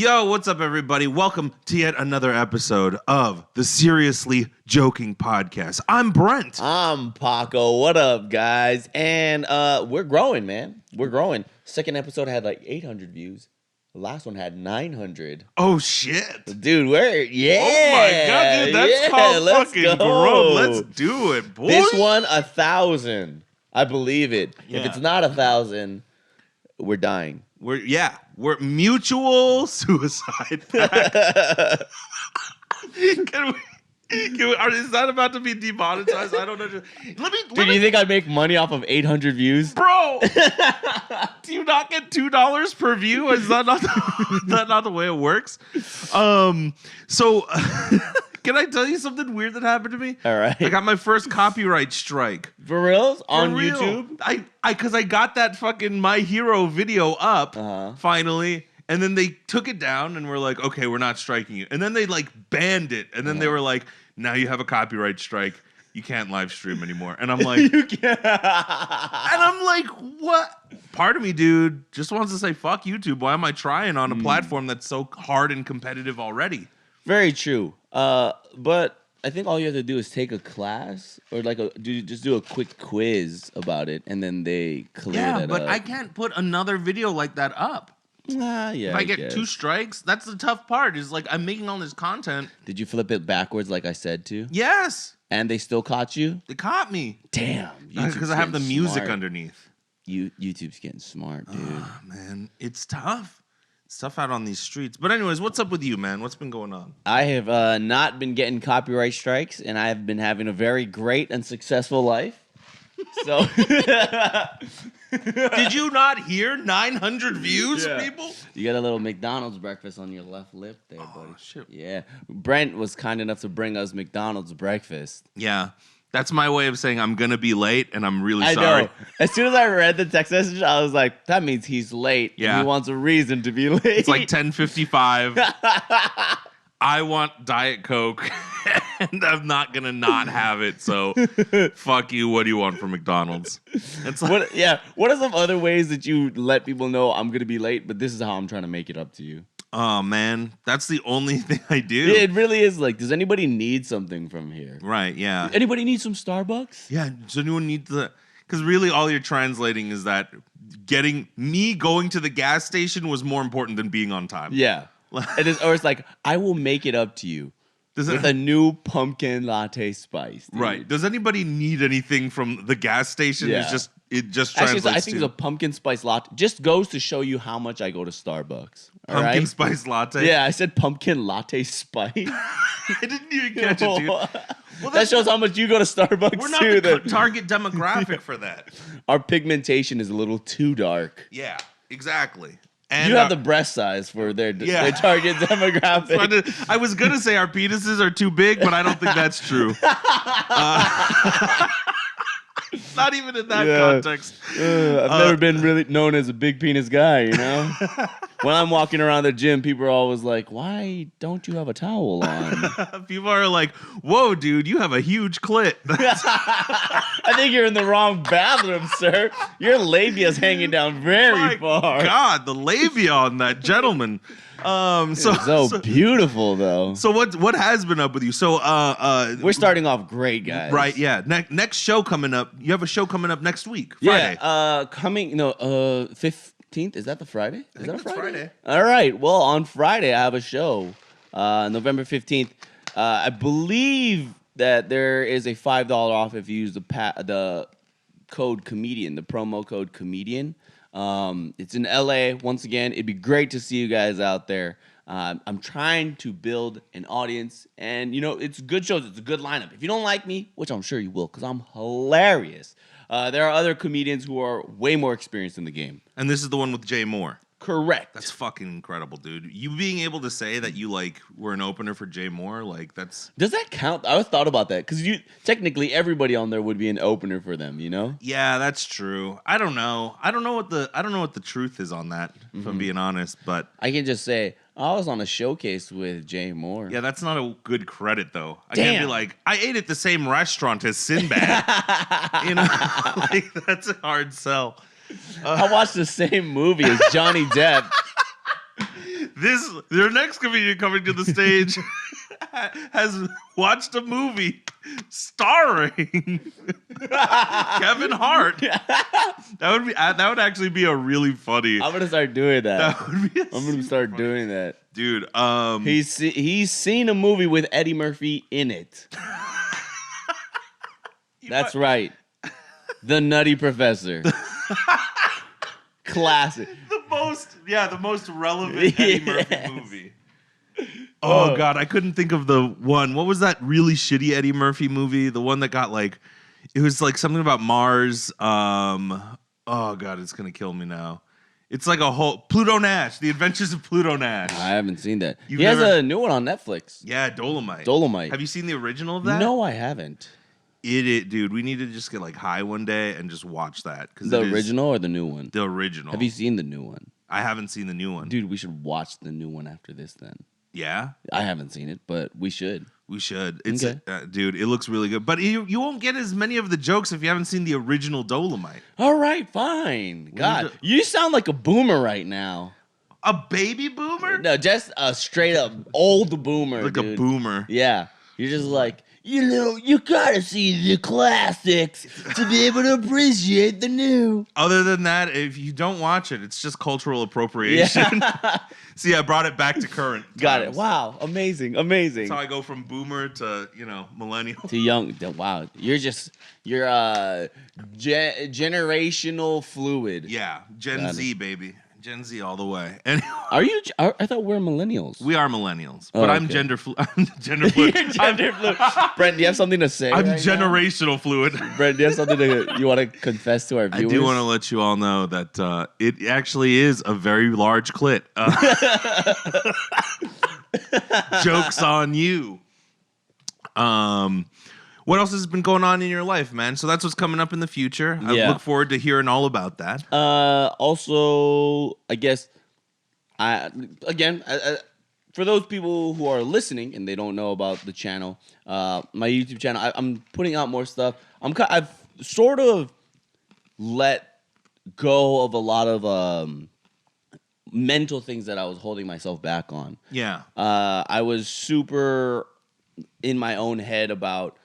Yo, what's up, everybody? Welcome to yet another episode of the Seriously Joking Podcast. I'm Brent. I'm Paco. What up, guys? And we're growing, man. We're growing. Second episode had like 800 views. The last one had 900. Oh, shit. Dude, we're, yeah. Oh, my God, dude. That's called fucking grow. Let's do it, boy. This one, 1,000. I believe it. Yeah. If it's not 1,000, we're dying. We're mutual suicide pact. Is that about to be demonetized? I don't know. Dude, you think I'd make money off of 800 views? Bro, do you not get $2 per view? Is that not the way it works? So can I tell you something weird that happened to me? All right. I got my first copyright strike. For reals? On real. YouTube? Because I got that fucking My Hero video up finally. And then they took it down and were like, okay, we're not striking you. And then they like banned it. And then they were like, now you have a copyright strike. You can't live stream anymore. And I'm like, You can't. and I'm like, what? Part of me, dude, just wants to say, fuck YouTube. Why am I trying on a platform that's so hard and competitive already? Very true. But I think all you have to do is take a class or like just do a quick quiz about it, and then they clear that up. Yeah, but I can't put another video like that up. Yeah. If I get 2 strikes, that's the tough part. Is like I'm making all this content. Did you flip it backwards like I said to? Yes. And they still caught you? They caught me. Damn. Because I have the music smart. underneath. YouTube's getting smart, dude. Oh, man, it's tough. It's tough out on these streets. But anyways, what's up with you, man? What's been going on? I have not been getting copyright strikes, and I have been having a very great and successful life. So, did you not hear 900 views, Yeah. people? You got a little McDonald's breakfast on your left lip there, buddy. Oh, shit. Yeah. Brent was kind enough to bring us McDonald's breakfast. Yeah. That's my way of saying I'm going to be late, and I'm really I sorry. know. As soon as I read the text message, I was like, that means he's late. Yeah. And he wants a reason to be late. It's like 10:55. I want Diet Coke, and I'm not going to not have it, so fuck you. What do you want from McDonald's? It's like, What are some other ways that you let people know I'm going to be late, but this is how I'm trying to make it up to you? oh, man, that's the only thing I do. Yeah, it really is like, does anybody need something from here? Right, yeah. Anybody need some Starbucks? Yeah, does anyone need the... Because really all you're translating is that going to the gas station was more important than being on time. Yeah. Or it's like, I will make it up to you with a new pumpkin latte spice. Dude. Right. Does anybody need anything from the gas station? Yeah. It just Actually, translates I think it's a pumpkin spice latte. Just goes to show you how much I go to Starbucks. All pumpkin right? spice latte. Yeah, I said pumpkin latte spice. I didn't even catch it, dude. Well, that shows how much you go to Starbucks. We're not too, the target demographic for that. Our pigmentation is a little too dark. Yeah, exactly. And you have the breast size for their target demographic. I was going to say our penises are too big, but I don't think that's true. Not even in that context. I've never been really known as a big penis guy, you know? When I'm walking around the gym, people are always like, why don't you have a towel on? People are like, whoa, dude, you have a huge clit. I think you're in the wrong bathroom, sir. Your labia's hanging down very far. God, the labia on that gentleman. So beautiful, though. So what has been up with you? So we're starting off great, guys. Right, yeah. Next show coming up. You have a show coming up next week, Friday. Yeah, 15th. Is that the Friday? Is that a Friday? All right. Well, on Friday I have a show, November 15th. I believe that there is a $5 off if you use the code comedian, the promo code comedian. It's in LA. Once again, it'd be great to see you guys out there. I'm trying to build an audience, and it's good shows. It's a good lineup. If you don't like me, which I'm sure you will, because I'm hilarious, there are other comedians who are way more experienced in the game. And this is the one with Jay Moore. Correct. That's fucking incredible, dude. You being able to say that you were an opener for Jay Moore, that's... Does that count? I thought about that because technically everybody on there would be an opener for them, Yeah, that's true. I don't know. I don't know what the truth is on that, if I'm being honest, but I can just say I was on a showcase with Jay Moore. Yeah, that's not a good credit though. I can't be like, I ate at the same restaurant as Sinbad. That's a hard sell. I watched the same movie as Johnny Depp. Their next comedian coming to the stage has watched a movie starring Kevin Hart. That would actually be a really funny. I'm gonna start doing that. That would be. I'm gonna start doing that, dude. He's seen a movie with Eddie Murphy in it. That's right. The Nutty Professor. Classic. The most relevant Eddie Murphy movie. Oh God, I couldn't think of the one. What was that really shitty Eddie Murphy movie? The one that got like, it was like something about Mars. Oh God, it's gonna kill me now. It's like a whole Pluto Nash, The Adventures of Pluto Nash. I haven't seen that. He has a new one on Netflix. Yeah, Dolomite. Dolomite. Have you seen the original of that? No, I haven't. Dude, we need to just get like high one day and just watch that. The original or the new one? The original. Have you seen the new one? I haven't seen the new one. Dude, we should watch the new one after this then. Yeah? I haven't seen it, but we should. We should. It's dude, it looks really good. But you won't get as many of the jokes if you haven't seen the original Dolomite. All right, fine. God, you sound like a boomer right now. A baby boomer? No, just a straight up old boomer, like dude. A boomer. Yeah. You're just like, you gotta see the classics to be able to appreciate the new. Other than that, if you don't watch it, it's just cultural appropriation. Yeah. See, I brought it back to current times. Got it. Wow. Amazing. That's how I go from boomer to, millennial. To young. Wow. You're generational fluid. Yeah. Gen Z, baby. Gen Z all the way. And are you? I thought we're millennials. We are millennials, but I'm gender fluid. I'm gender fluid. You're gender fluid. Brent, do you have something to say? I'm generational fluid. Brent, do you have something you want to confess to our viewers? I do want to let you all know that it actually is a very large clit. Joke's on you. What else has been going on in your life, man? So that's what's coming up in the future. I look forward to hearing all about that. Also, I guess, for those people who are listening and they don't know about the channel, my YouTube channel, I'm putting out more stuff. I've sort of let go of a lot of mental things that I was holding myself back on. Yeah. I was super in my own head about,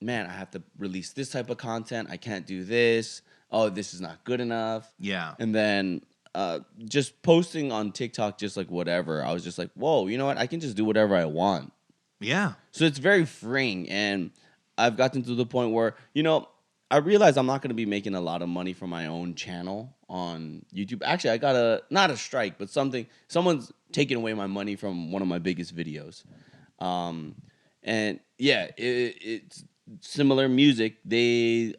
man, I have to release this type of content. I can't do this. Oh, this is not good enough. Yeah. And then just posting on TikTok, just like whatever. I was just like, whoa, you know what? I can just do whatever I want. Yeah. So it's very freeing. And I've gotten to the point where, I realize I'm not going to be making a lot of money from my own channel on YouTube. Actually, I got not a strike, but someone's taking away my money from one of my biggest videos. And yeah, it's similar music. These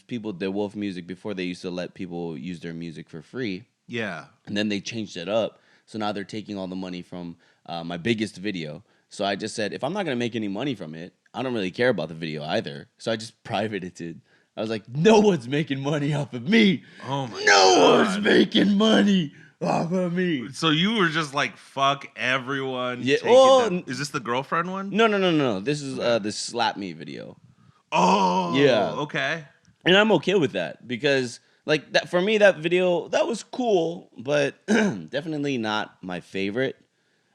people, their Wolf Music, before they used to let people use their music for free. Yeah. And then they changed it up. So now they're taking all the money from my biggest video. So I just said, if I'm not going to make any money from it, I don't really care about the video either. So I just privated it. I was like, no one's making money off of me. Oh my God. No one's making money off of me. So you were just like, fuck everyone. Yeah. Is this the girlfriend one? No. This is the Slap Me video. Oh. Yeah. Okay. And I'm okay with that because, like, that for me, that video, that was cool, but definitely not my favorite.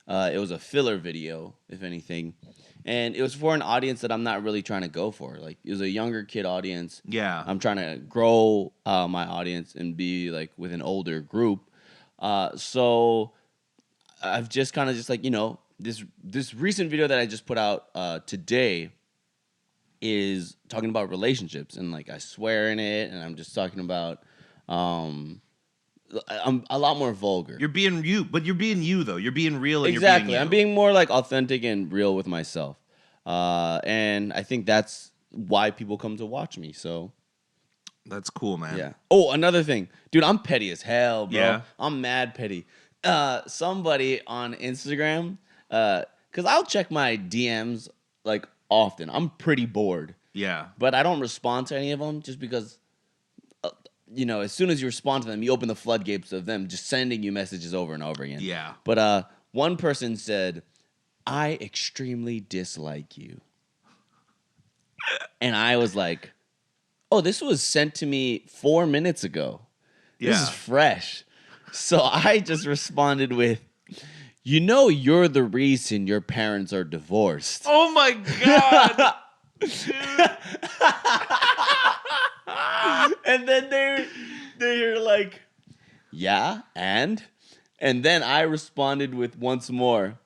It was a filler video, if anything. And it was for an audience that I'm not really trying to go for. Like, it was a younger kid audience. Yeah. I'm trying to grow my audience and be, like, with an older group. So I've just kind of just like, this recent video that I just put out today is talking about relationships. And, like, I swear in it, and I'm just talking about... I'm a lot more vulgar. You're being you, but you're being you, though. You're being real and exactly. You're being you. I'm being more, like, authentic and real with myself. And I think that's why people come to watch me, so... That's cool, man. Yeah. Oh, another thing. Dude, I'm petty as hell, bro. Yeah. I'm mad petty. Somebody on Instagram, because I'll check my DMs, like, often. I'm pretty bored. Yeah. But I don't respond to any of them just because... as soon as you respond to them, you open the floodgates of them just sending you messages over and over again. Yeah. But one person said, I extremely dislike you. And I was like, oh, this was sent to me 4 minutes ago. This is fresh. So I just responded with, You know you're the reason your parents are divorced. Oh my God. Dude. And then they're like, yeah, and then I responded with once more,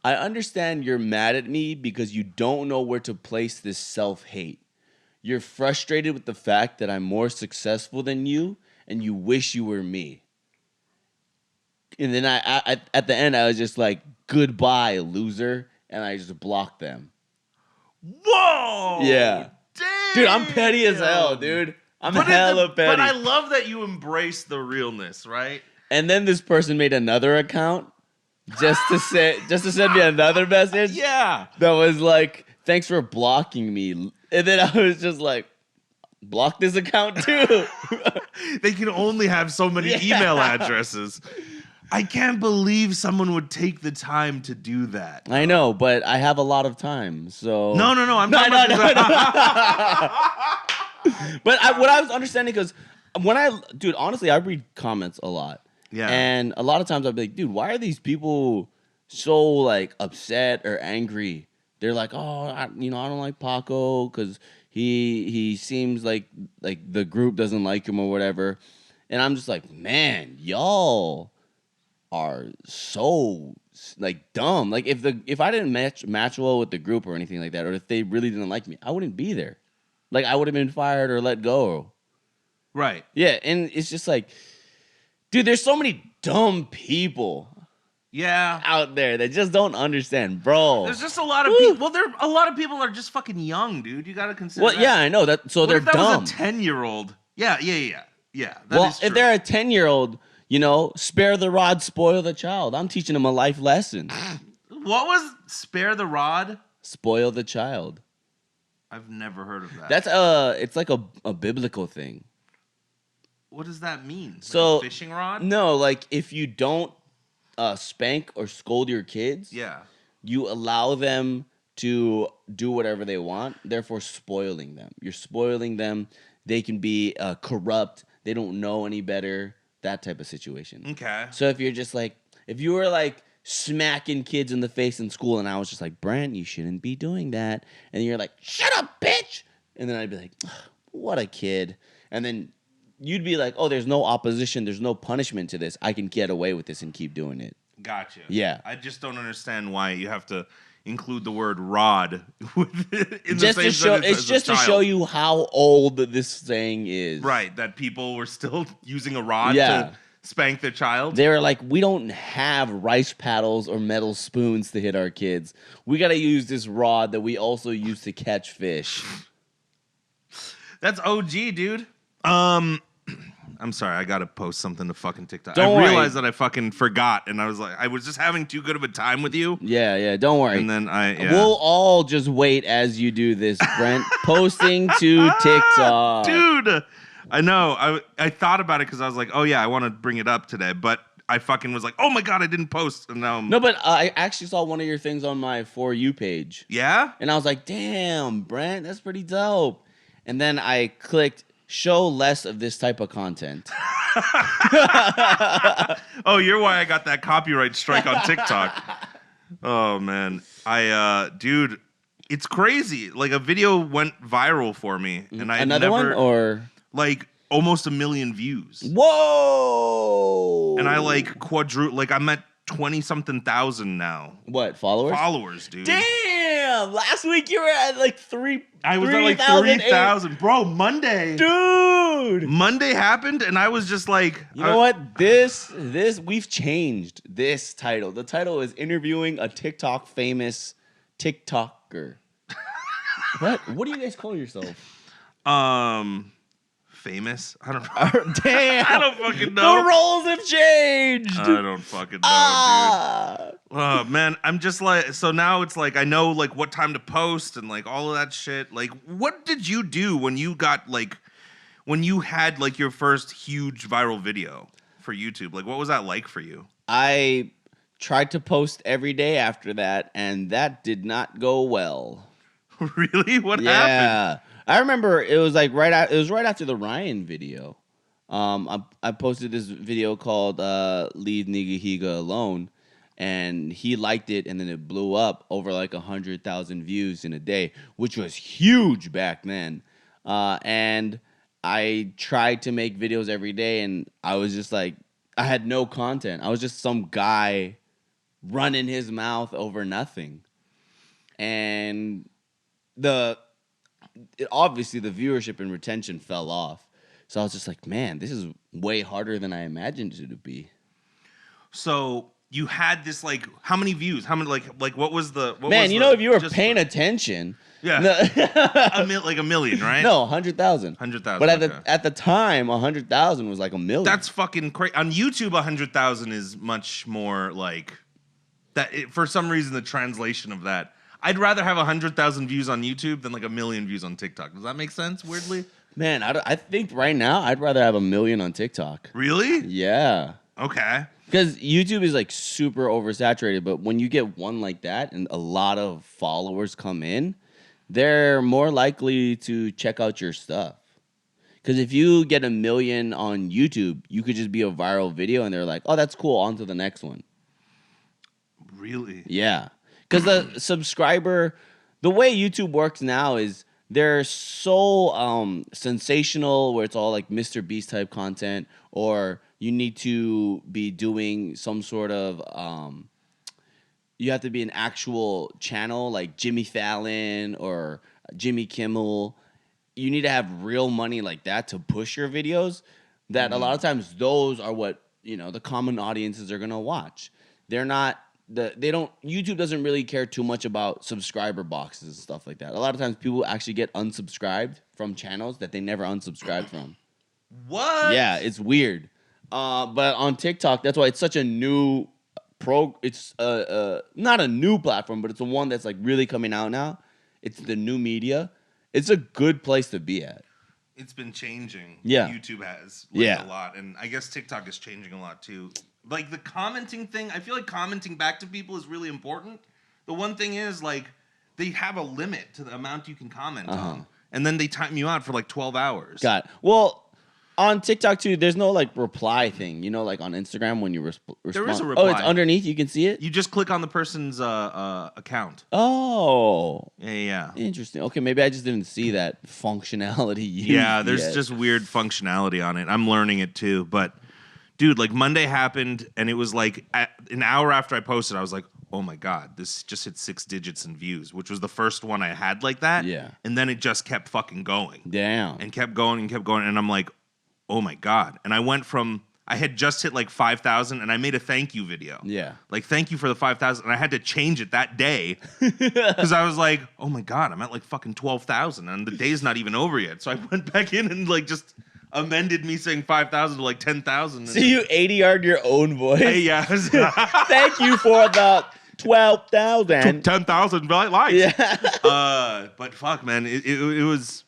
I understand you're mad at me because you don't know where to place this self-hate. You're frustrated with the fact that I'm more successful than you and you wish you were me. And then I at the end I was just like, goodbye, loser, and I just blocked them. Whoa! Yeah. Damn. Dude, I'm petty as hell, dude. I'm hella petty. But I love that you embrace the realness, right? And then this person made another account just to send me another message. Yeah. That was like, thanks for blocking me. And then I was just like, block this account too. They can only have so many email addresses. I can't believe someone would take the time to do that. I know, but I have a lot of time, so No. I'm talking about But what I was understanding, because dude, honestly, I read comments a lot. Yeah. And a lot of times I'd be like, dude, why are these people so like upset or angry? They're like, oh, I don't like Paco because he seems like the group doesn't like him or whatever. And I'm just like, man, y'all are so like dumb. Like if I didn't match well with the group or anything like that, or if they really didn't like me, I wouldn't be there. Like I would have been fired or let go. Right. Yeah, and it's just like, dude, there's so many dumb people. Yeah. Out there that just don't understand, bro. There's just a lot of people. Well, a lot of people are just fucking young, dude. You got to consider. Well, yeah, I know that. So they're if that dumb. was a 10-year-old. Yeah. Well, is true. if they're a 10-year-old, spare the rod, spoil the child. I'm teaching them a life lesson. What was spare the rod? Spoil the child. I've never heard of that. That's it's like a biblical thing. What does that mean? Like So a fishing rod? No, like if you don't spank or scold your kids, Yeah. you allow them to do whatever they want, therefore spoiling them. You're spoiling them. They can be corrupt. They don't know any better. That type of situation. Okay. So if you were like smacking kids in the face in school and I was just like, Brent, you shouldn't be doing that. And you're like, shut up, bitch. And then I'd be like, what a kid. And then you'd be like, oh, there's no opposition. There's no punishment to this. I can get away with this and keep doing it. Gotcha. Yeah. I just don't understand why you have to include the word rod in Just the same to show, sentence it's as just a to child. show you how old this saying is. Right, that people were still using a rod Yeah. to spank their child. They were like, we don't have rice paddles or metal spoons to hit our kids. We got to use this rod that we also use to catch fish. That's OG, dude. I'm sorry, I gotta post something to fucking TikTok. Don't I worry. realized that I fucking forgot, and I was just having too good of a time with you. Yeah, don't worry. And then We'll all just wait as you do this, Brent. Posting to TikTok. Dude, I know. I thought about it because I was like, oh yeah, I want to bring it up today, but I fucking was like, oh my God, I didn't post. And now No, but I actually saw one of your things on my For You page. Yeah? And I was like, damn, Brent, that's pretty dope. And then I clicked, show less of this type of content. Oh, you're why I got that copyright strike on TikTok. Oh, man. Dude, it's crazy. Like, a video went viral for me. And I Another one, or? Like, almost 1 million views. Whoa! And I, like, I'm at 20-something thousand now. What, followers? Followers, dude. Damn! Last week you were at like 3. I was at like 3,000. Bro, Monday. Dude! Monday happened, and I was just like... You know what? This, we've changed this title. The title is interviewing a TikTok famous TikToker. What do you guys call yourself? Famous? I don't know. Damn! I don't fucking know. The roles have changed! I don't fucking know, dude. Oh, man. I'm just like... So now it's like, I know, like, what time to post and, like, all of that shit. Like, what did you do when you got, like... When you had, like, your first huge viral video for YouTube? Like, what was that like for you? I tried to post every day after that, and that did not go well. Really? What happened? I remember it was like right after the Ryan video. I posted this video called "Leave Nigga Higa Alone," and he liked it, and then it blew up over like 100,000 views in a day, which was huge back then. And I tried to make videos every day, and I was just like, I had no content. I was just some guy running his mouth over nothing. And obviously the viewership and retention fell off. So I was just like, man, this is way harder than I imagined it to be. So you had this like how many views? How many like what was the if you were paying attention. Yeah. Like a million, right? No, 100,000. 100,000. But at the time, 100,000 was like a million. That's fucking crazy. On YouTube, 100,000 is much more like that. For some reason, the translation of that, I'd rather have 100,000 views on YouTube than like a million views on TikTok. Does that make sense? Weirdly, man, I think right now I'd rather have a million on TikTok. Really? Yeah. Okay. Because YouTube is like super oversaturated, but when you get one like that and a lot of followers come in, they're more likely to check out your stuff. Because if you get 1 million on YouTube, you could just be a viral video and they're like, oh, that's cool, on to the next one. Really? Yeah. Because the way YouTube works now is they're so sensational, where it's all like Mr. Beast type content, or you need to be doing some sort of you have to be an actual channel like Jimmy Fallon or Jimmy Kimmel. You need to have real money like that to push your videos. That a lot of times those are what, the common audiences are gonna watch. YouTube doesn't really care too much about subscriber boxes and stuff like that. A lot of times people actually get unsubscribed from channels that they never unsubscribed from. What? Yeah, it's weird. But on TikTok, that's why it's such a new it's not a new platform, but it's the one that's like really coming out now. It's the new media. It's a good place to be at. It's been changing. Yeah. YouTube has a lot. And I guess TikTok is changing a lot too. Like the commenting thing, I feel like commenting back to people is really important. The one thing is like they have a limit to the amount you can comment on. And then they time you out for like 12 hours. Got it. Well, on TikTok too, there's no like reply thing. Like on Instagram when you respond. There is a reply. Oh, it's underneath. You can see it. You just click on the person's account. Oh. Yeah. Interesting. Okay, maybe I just didn't see that functionality. Yeah, there's just weird functionality on it. I'm learning it too. But, dude, like Monday happened, and it was like an hour after I posted, I was like, oh my God, this just hit 6 digits in views, which was the first one I had like that. Yeah. And then it just kept fucking going. Damn. And kept going and kept going. And I'm like, oh my God. And I had just hit like 5,000 and I made a thank you video. Yeah. Like, thank you for the 5,000. And I had to change it that day because I was like, oh my God, I'm at like fucking 12,000 and the day's not even over yet. So I went back in and like just amended me saying 5,000 to like 10,000. So you ADR'd your own voice? Yeah. Thank you for the 12,000. 10,000 likes. Yeah. But fuck, man, it was,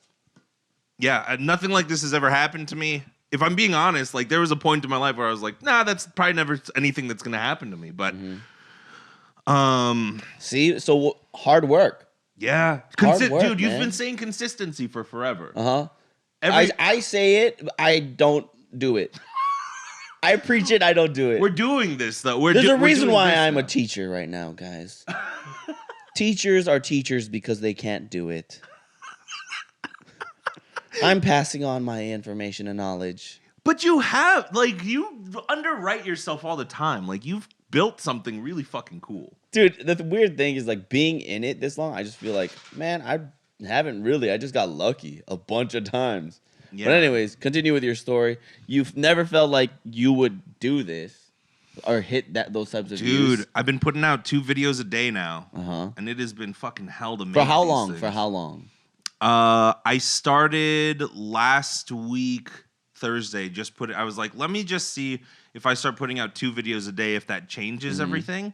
yeah, nothing like this has ever happened to me. If I'm being honest, like there was a point in my life where I was like, nah, that's probably never anything that's gonna happen to me. But, see, so hard work. Yeah, Hard work, dude, you've man. been saying consistency for forever. I say it, I don't do it. I preach it, I don't do it. We're doing this though. There's a reason why I'm a teacher right now, guys. Teachers are teachers because they can't do it. I'm passing on my information and knowledge. But you underwrite yourself all the time. Like you've built something really fucking cool. Dude, the weird thing is like being in it this long, I just feel like, man, I haven't really. I just got lucky a bunch of times. Yeah. But anyways, continue with your story. You've never felt like you would do this or hit those types of views? Dude, I've been putting out 2 videos a day now. And it has been fucking hell to make. For how long? For how long? I started last week, Thursday. I was like, let me just see if I start putting out 2 videos a day, if that changes everything.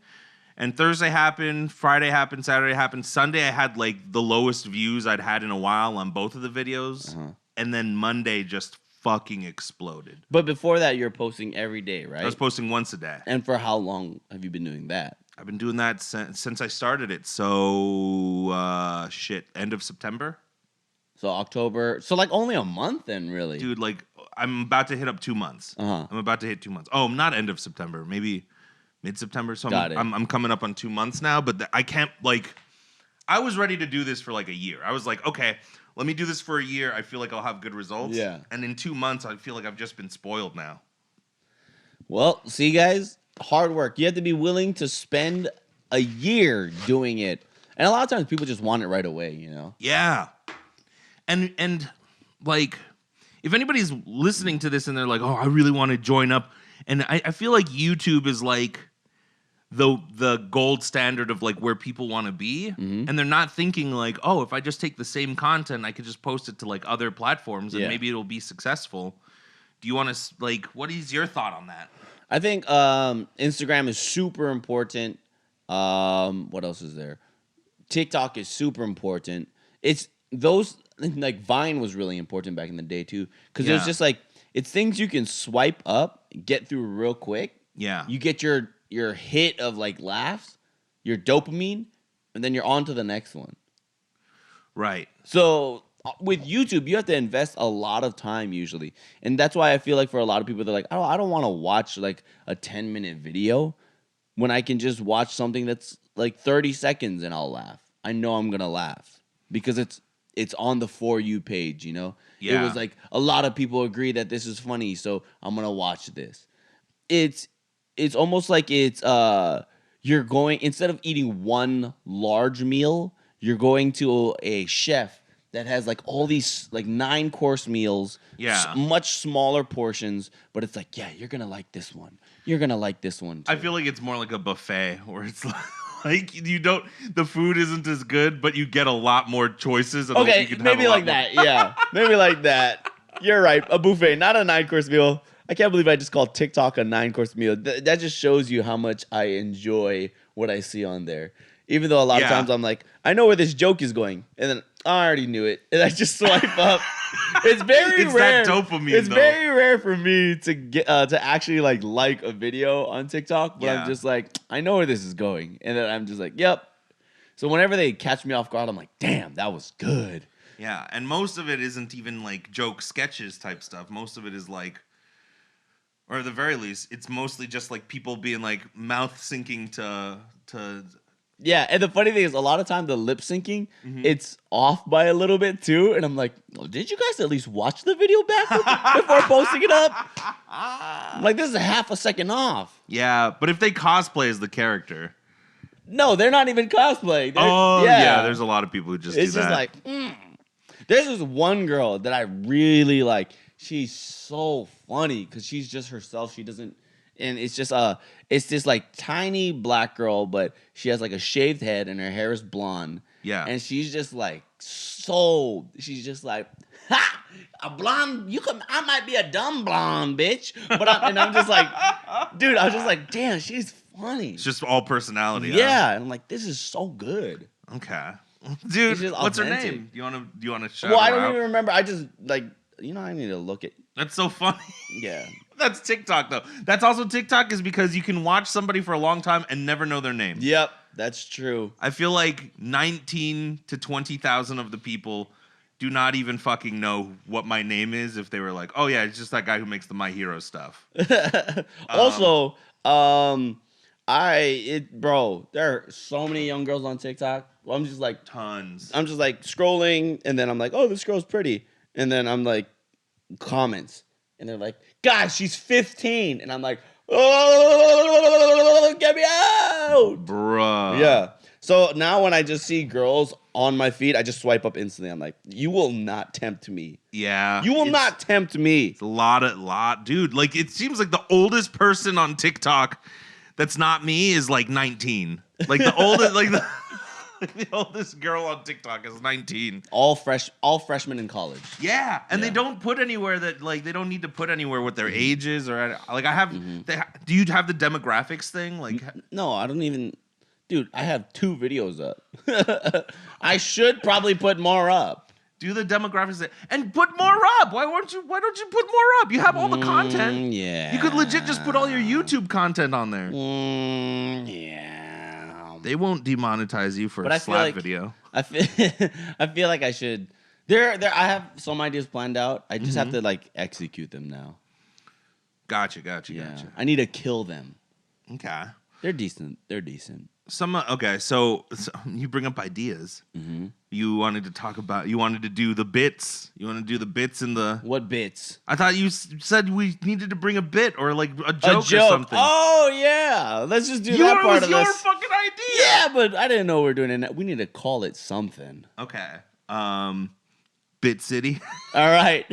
And Thursday happened, Friday happened, Saturday happened. Sunday, I had like the lowest views I'd had in a while on both of the videos. And then Monday just fucking exploded. But before that, you're posting every day, right? I was posting once a day. And for how long have you been doing that? I've been doing that since I started it. So, end of September. So October. So like only a month then, really. Dude, like I'm about to hit up 2 months. I'm about to hit 2 months. Oh, not end of September. Maybe Mid-September. So Got it. I'm coming up on 2 months now, but I can't, like, I was ready to do this for like a year. I was like, okay, let me do this for a year. I feel like I'll have good results. Yeah. And in 2 months, I feel like I've just been spoiled now. Well, see, guys, hard work. You have to be willing to spend a year doing it. And a lot of times people just want it right away, you know? Yeah. And like, if anybody's listening to this and they're like, oh, I really want to join up. And I feel like YouTube is like the gold standard of like where people want to be. Mm-hmm. And they're not thinking like, oh, if I just take the same content, I could just post it to like other platforms and maybe it'll be successful. Do you want to, like, what is your thought on that? I think Instagram is super important. What else is there? TikTok is super important. It's those, like, Vine was really important back in the day too, because it was just like, it's things you can swipe up, get through real quick. Yeah. You get your hit of like laughs, your dopamine, and then you're on to the next one. Right. So with YouTube, you have to invest a lot of time usually. And that's why I feel like for a lot of people, they're like, oh, I don't want to watch like a 10-minute video when I can just watch something that's like 30 seconds and I'll laugh. I know I'm going to laugh because it's on the For You page, you know? Yeah. It was like a lot of people agree that this is funny, so I'm going to watch this. It's almost like it's you're going, instead of eating one large meal, you're going to a chef that has like all these like 9-course meals, much smaller portions, but it's like, yeah, you're gonna like this one. You're gonna like this one too. I feel like it's more like a buffet where it's like you don't, the food isn't as good, but you get a lot more choices. And okay, you can maybe have like that. Yeah, maybe like that. You're right. A buffet, not a 9-course meal. I can't believe I just called TikTok a 9-course meal. That just shows you how much I enjoy what I see on there. Even though a lot of times I'm like, I know where this joke is going, and then I already knew it, and I just swipe up. It's very rare. That dopamine. It's very rare for me to get to actually like a video on TikTok, but I'm just like, I know where this is going, and then I'm just like, yep. So whenever they catch me off guard, I'm like, damn, that was good. Yeah, and most of it isn't even like joke sketches type stuff. Most of it is like, or at the very least, it's mostly just like people being like mouth syncing to. Yeah, and the funny thing is, a lot of time the lip syncing, it's off by a little bit too, and I'm like, well, did you guys at least watch the video back before posting it up? I'm like, this is a half a second off. Yeah, but if they cosplay as the character. No, they're not even cosplaying. Yeah, there's a lot of people who just do that. It's just like, There's this one girl that I really like. She's so funny because she's just herself. She doesn't... And it's just it's this like tiny black girl, but she has like a shaved head and her hair is blonde. Yeah. And she's just like she's just like, ha! A blonde, I might be a dumb blonde, bitch. But I'm just like, dude, I was just like, damn, she's funny. It's just all personality. Yeah. Huh? And I'm like, this is so good. Okay. Dude, what's her name? Do you wanna shout her out? Well, I don't even remember. I just like, I need to look at. That's so funny. Yeah. That's TikTok, though. That's also TikTok is because you can watch somebody for a long time and never know their name. Yep, that's true. I feel like 19 to 20,000 of the people do not even fucking know what my name is if they were like, oh, yeah, it's just that guy who makes the My Hero stuff. Also, bro, there are so many young girls on TikTok. Well, I'm just like... Tons. I'm just like scrolling, and then I'm like, oh, this girl's pretty. And then I'm like, comments. And they're like, God, she's 15. And I'm like, oh, get me out. Bruh. Yeah. So now when I just see girls on my feed, I just swipe up instantly. I'm like, you will not tempt me. Yeah. You will not tempt me. It's a lot. Dude, like, it seems like the oldest person on TikTok that's not me is like 19. Like, the oldest, the oldest girl on TikTok is 19. All freshmen in college. Yeah, and they don't put anywhere that like they don't need to put anywhere what their age is or like I have. Do you have the demographics thing? Like, no, I don't even. Dude, I have 2 videos up. I should probably put more up. Do the demographics and put more up. Why don't you put more up? You have all the content. Yeah. You could legit just put all your YouTube content on there. Yeah. They won't demonetize you for a slap video. I feel like I should. I have some ideas planned out. I just have to like execute them now. Gotcha. I need to kill them. Okay. They're decent. They're decent. Okay, so you bring up ideas. Mm-hmm. You wanted to do the bits. You want to do the bits in the... What bits? I thought you said we needed to bring a bit or like a joke or something. Oh, yeah. Let's just do that part of this. Your fucking idea. Yeah, but I didn't know we were doing it. We need to call it something. Okay. Bit City. All right.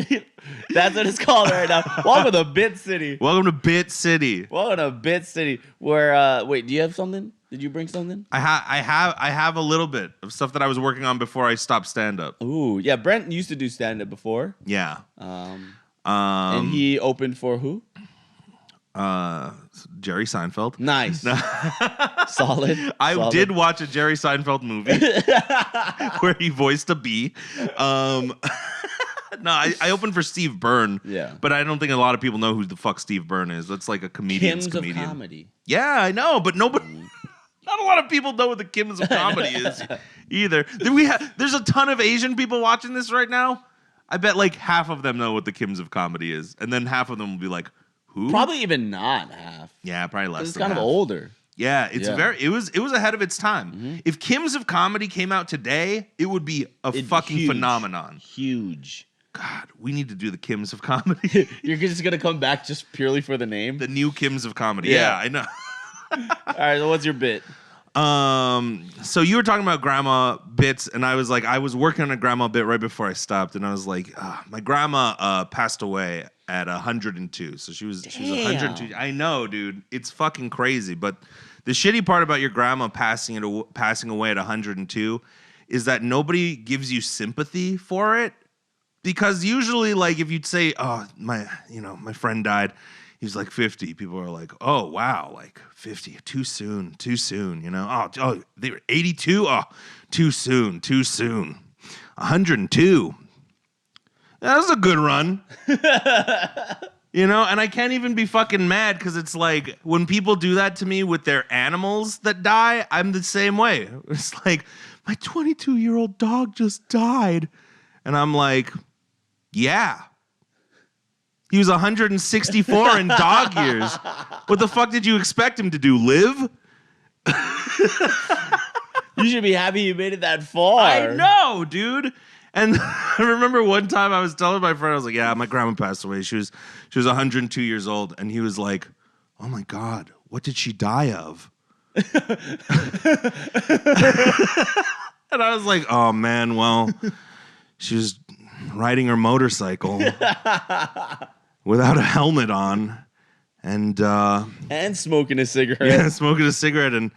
That's what it's called right now. Welcome to Bit City. Welcome to Bit City. Welcome to Bit City. Where, wait, do you have something? Did you bring something? I have a little bit of stuff that I was working on before I stopped stand-up. Ooh, yeah. Brent used to do stand-up before. Yeah. And he opened for who? Jerry Seinfeld. Nice. Solid. I did watch a Jerry Seinfeld movie where he voiced a bee. No, I opened for Steve Byrne. Yeah. But I don't think a lot of people know who the fuck Steve Byrne is. That's like a comedian's comedian. Of comedy. Yeah, I know, but nobody... Not a lot of people know what the Kims of comedy is either. There's a ton of Asian people watching this right now. I bet like half of them know what the Kims of comedy is. And then half of them will be like, who? Probably even not half. Yeah, probably less. It's than kind half. of older. Yeah, it was ahead of its time. Mm-hmm. If Kims of comedy came out today, it would be a fucking phenomenon. Huge. God, we need to do the Kims of comedy. You're just gonna come back just purely for the name? The new Kims of comedy. Yeah, I know. All right, so what's your bit? So you were talking about grandma bits, and I was working on a grandma bit right before I stopped, and I was like, my grandma passed away at 102. So she was 102. I know, dude. It's fucking crazy. But the shitty part about your grandma passing away at 102 is that nobody gives you sympathy for it. Because usually, like, if you'd say, oh, my friend died, he was like 50. People are like, oh, wow, like 50, too soon, you know? Oh, they were 82? Oh, too soon. 102. That was a good run. You know, and I can't even be fucking mad because it's like when people do that to me with their animals that die, I'm the same way. It's like, my 22-year-old dog just died. And I'm like, yeah. He was 164 in dog years. What the fuck did you expect him to do? Live? You should be happy you made it that far. I know, dude. And I remember one time I was telling my friend, I was like, yeah, my grandma passed away. She was 102 years old. And he was like, oh my God, what did she die of? And I was like, oh man, well, she was riding her motorcycle without a helmet on and smoking a cigarette. Yeah, smoking a cigarette. And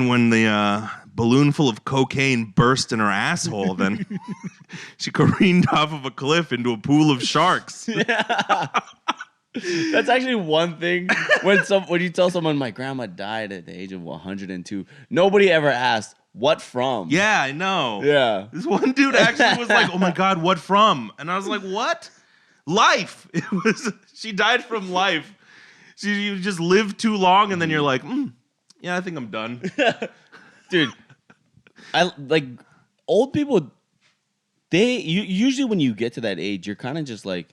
when the balloon full of cocaine burst in her asshole, then she careened off of a cliff into a pool of sharks. Yeah. That's actually one thing. When you tell someone my grandma died at the age of 102, nobody ever asked, what from? Yeah, I know. Yeah. This one dude actually was like, oh my God, what from? And I was like, what? Life. She died from life. You just lived too long, and then you're like, yeah, I think I'm done. Dude, I like old people. Usually when you get to that age, you're kind of just like,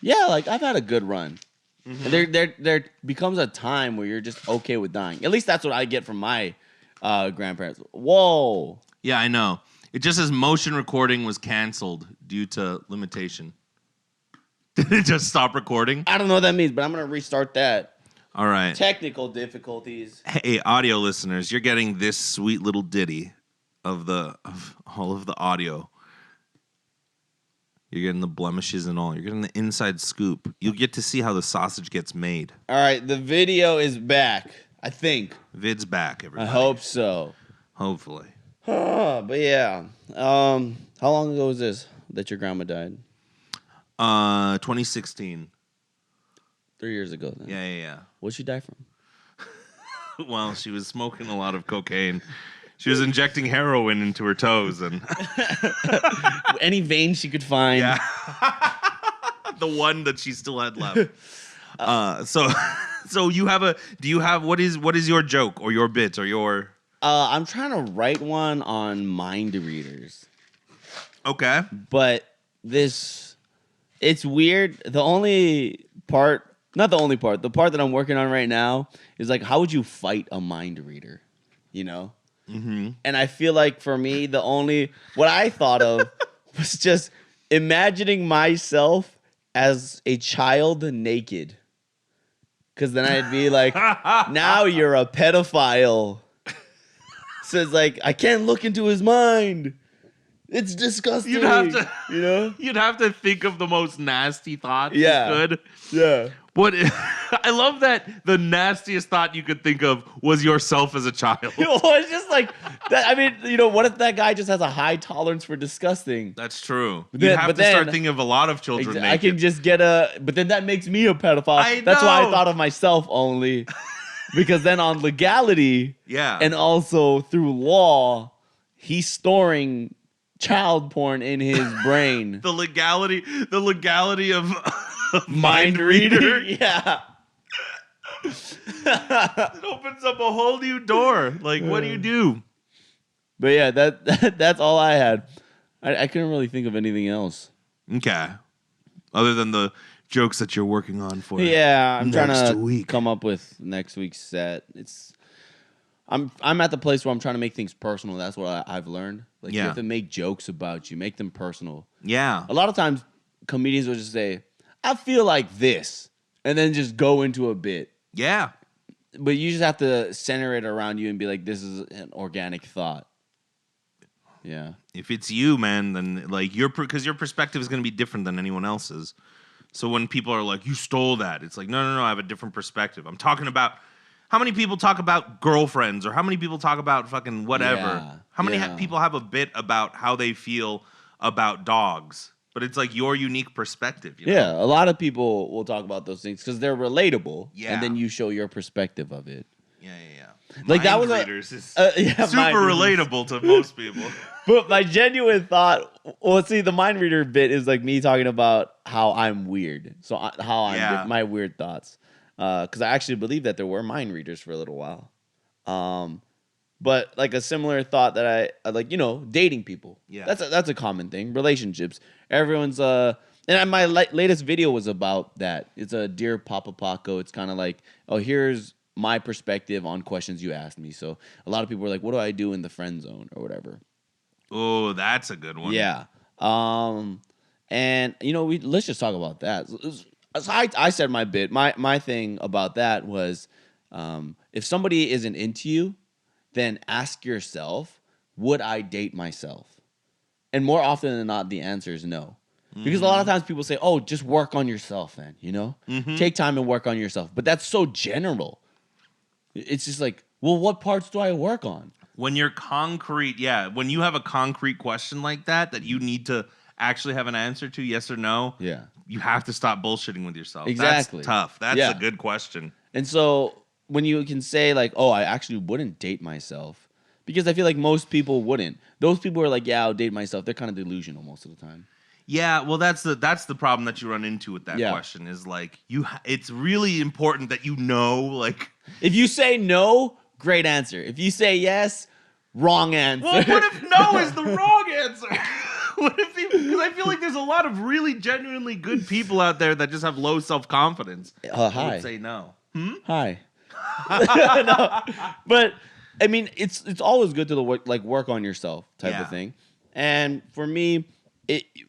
yeah, like I've had a good run. Mm-hmm. And there becomes a time where you're just okay with dying. At least that's what I get from my grandparents. Whoa. Yeah, I know. It just says motion recording was canceled due to limitation. Did it just stop recording? I don't know what that means, but I'm going to restart that. All right. Technical difficulties. Hey, audio listeners, you're getting this sweet little ditty of all of the audio. You're getting the blemishes and all. You're getting the inside scoop. You'll get to see how the sausage gets made. All right, the video is back, I think. Vid's back, everybody. I hope so. Hopefully. But yeah. How long ago was this that your grandma died? 2016. 3 years ago then. Yeah. What'd she die from? Well, she was smoking a lot of cocaine. She was injecting heroin into her toes and any vein she could find. Yeah. The one that she still had left. So what is your joke or your bit or your I'm trying to write one on mind readers. Okay. But it's weird. The only part Not the only part. The part that I'm working on right now is like, how would you fight a mind reader? You know? Mm-hmm. And I feel like for me, what I thought of was just imagining myself as a child naked. Because then I'd be like, now you're a pedophile. So it's like, I can't look into his mind. It's disgusting. You'd have to, you know? You'd have to think of the most nasty thoughts. Yeah. Good. Yeah. What? I love that the nastiest thought you could think of was yourself as a child. It's just like that. I mean, you know, what if that guy just has a high tolerance for disgusting? That's true. But You then- have but to start then- thinking of a lot of children naked. I can just get but then that makes me a pedophile. That's why I thought of myself only. Because then on legality Yeah. and also through law, he's storing child porn in his brain. the legality of Mind reader. Yeah. It opens up a whole new door. Like, what do you do? But yeah, that's all I had. I couldn't really think of anything else. Okay. Other than the jokes that you're working on for Yeah, I'm trying next to week. come up with next week's set. I'm at the place where I'm trying to make things personal. That's what I've learned. Like you Yeah. have to make jokes about you, make them personal. Yeah. A lot of times comedians will just say, "I feel like this," and then just go into a bit. Yeah. But you just have to center it around you and be like, "This is an organic thought." Yeah. If it's you, man, then like because your perspective is going to be different than anyone else's. So when people are like, "You stole that," it's like, no, I have a different perspective. I'm talking about how many people talk about girlfriends, or how many people talk about fucking whatever. Yeah, How many yeah. people have a bit about how they feel about dogs? But it's like your unique perspective. You know? Yeah, a lot of people will talk about those things because they're relatable. Yeah. And then you show your perspective of it. Yeah. Like, that Mind was a- readers is yeah, super mind readers. relatable to most people. But my genuine thought, well, see, the mind reader bit is like me talking about how I'm weird. So how I'm Yeah. my weird thoughts. Because I actually believe that there were mind readers for a little while. But like a similar thought that I like, you know, dating people. Yeah. That's a common thing. Relationships. Everyone's and my latest video was about that. It's a Dear Papa Paco. It's kind of like, oh, here's my perspective on questions you asked me. So a lot of people are like, what do I do in the friend zone or whatever? Oh, that's a good one. Yeah. And you know, let's just talk about that. So I said my bit. My thing about that was, if somebody isn't into you, then ask yourself, would I date myself? And more often than not, the answer is no. Because a lot of times people say, oh, just work on yourself then, you know? Take time and work on yourself. But that's so general. It's just like, well, what parts do I work on? When you're concrete, when you have a concrete question like that you need to actually have an answer to, yes or no, Yeah. you have to stop bullshitting with yourself. Exactly. That's tough. That's Yeah. a good question. And so when you can say like, oh, I actually wouldn't date myself, because I feel like most people wouldn't. Those people are like, yeah, I'll date myself. They're kind of delusional most of the time. Yeah, well, that's the problem that you run into with that Yeah. question is like it's really important that you know, like, If you say no, great answer. If you say yes, wrong answer. well, what if no is the wrong answer? What if because I feel like there's a lot of really genuinely good people out there that just have low self-confidence. I Hi. would say no. Hi. No, but I mean, it's always good to work on yourself type Yeah. of thing. And for me,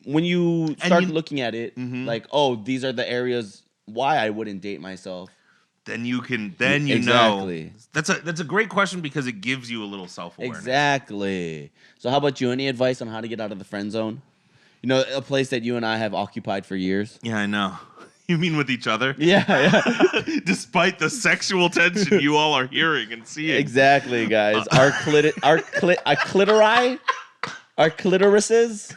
when you start looking at it, like, oh, these are the areas why I wouldn't date myself. Then you Exactly. know. That's a great question because it gives you a little self-awareness. Exactly. So how about you? Any advice on how to get out of the friend zone? You know, a place that you and I have occupied for years. Yeah, I know. You mean with each other? Yeah. Despite the sexual tension you all are hearing and seeing. Exactly, guys. Our clitori? Our clitorises?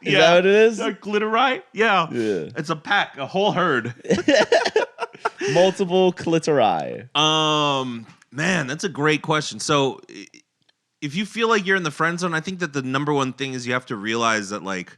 Is that what it is? A clitori? Yeah. Yeah. It's a pack, a whole herd. Multiple clitori. Man, that's a great question. So if you feel like you're in the friend zone, I think that the number one thing is you have to realize that, like,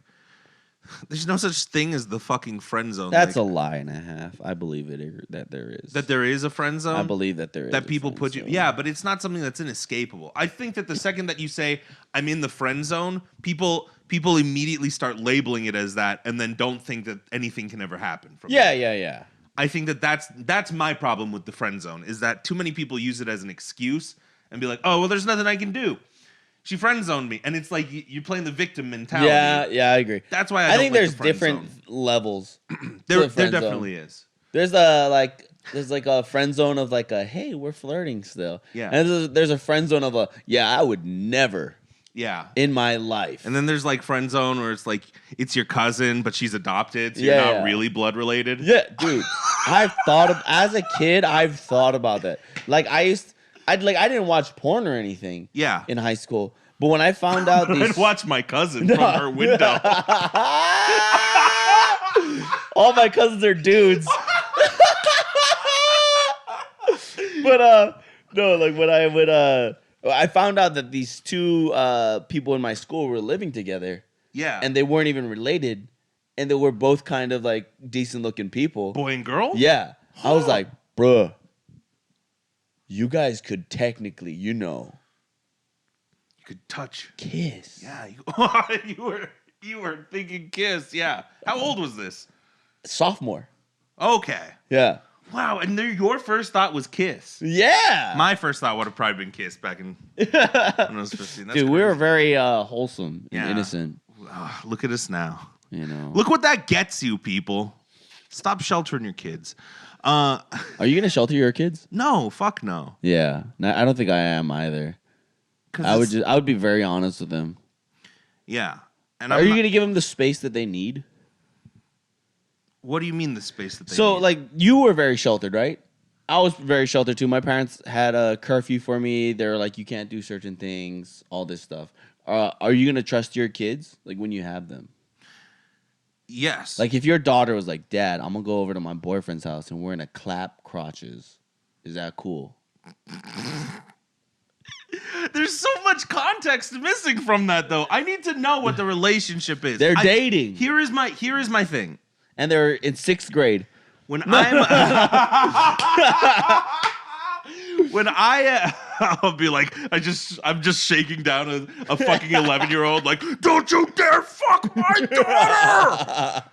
There's no such thing as the fucking friend zone. That's a lie and a half. I believe that there is. That there is a friend zone? I believe that there is. That people put you... Yeah, but it's not something that's inescapable. I think that the second that you say, I'm in the friend zone, people immediately start labeling it as that and then don't think that anything can ever happen from that. Yeah. I think that's my problem with the friend zone, is that too many people use it as an excuse and be like, oh, well, there's nothing I can do. She friend zoned me, and it's like you're playing the victim mentality. Yeah, I agree. That's why I think like there's different levels. There definitely is. There's a friend zone of like a hey, we're flirting still. Yeah. And there's a friend zone of a I would never. Yeah. In my life. And then there's like friend zone where it's like it's your cousin, but she's adopted, so you're not really blood related. Yeah, dude. As a kid, I've thought about that. Like I didn't watch porn or anything. Yeah. In high school. But when I found out I'd watch my cousin from her window. All my cousins are dudes. But no, like when I found out that these two people in my school were living together. Yeah. And they weren't even related. And they were both kind of like decent looking people. Boy and girl? Yeah. I was like, bruh. You guys could technically, you could touch, kiss. Yeah, you were thinking kiss. Yeah. How old was this? Sophomore. Okay. Yeah. Wow. And your first thought was kiss. Yeah. My first thought would have probably been kiss back in when I was 15. That's Dude, crazy. we were very wholesome and innocent. Look at us now. Look what that gets you, people. Stop sheltering your kids. Are you gonna shelter your kids? No, fuck no. Yeah, I don't think I am either. I would be very honest with them. Yeah, and are you gonna give them the space that they need? What do you mean the space that they need? So, like, you were very sheltered, right? I was very sheltered too. My parents had a curfew for me. They were like, you can't do certain things, all this stuff. Are you gonna trust your kids, like when you have them? Yes. Like if your daughter was like, Dad, I'm gonna go over to my boyfriend's house and we're gonna clap crotches. Is that cool? There's so much context missing from that, though. I need to know what the relationship is. They're dating. Here is my thing. And they're in 6th grade. I'll be like, I'm just shaking down a fucking 11-year-old, like, don't you dare fuck my daughter!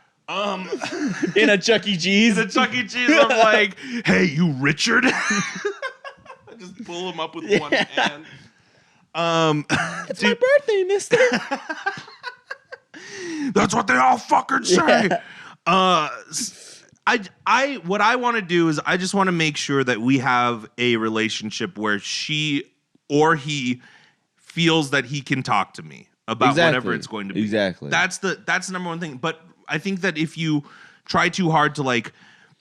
In a Chuck E. Cheese. I'm like, hey, you Richard. I just pull him up with one hand. It's my birthday, mister. That's what they all fucking say. Yeah. What I want to do is I just want to make sure that we have a relationship where she or he feels that he can talk to me about whatever it's going to be. Exactly. That's the number one thing. But I think that if you try too hard to like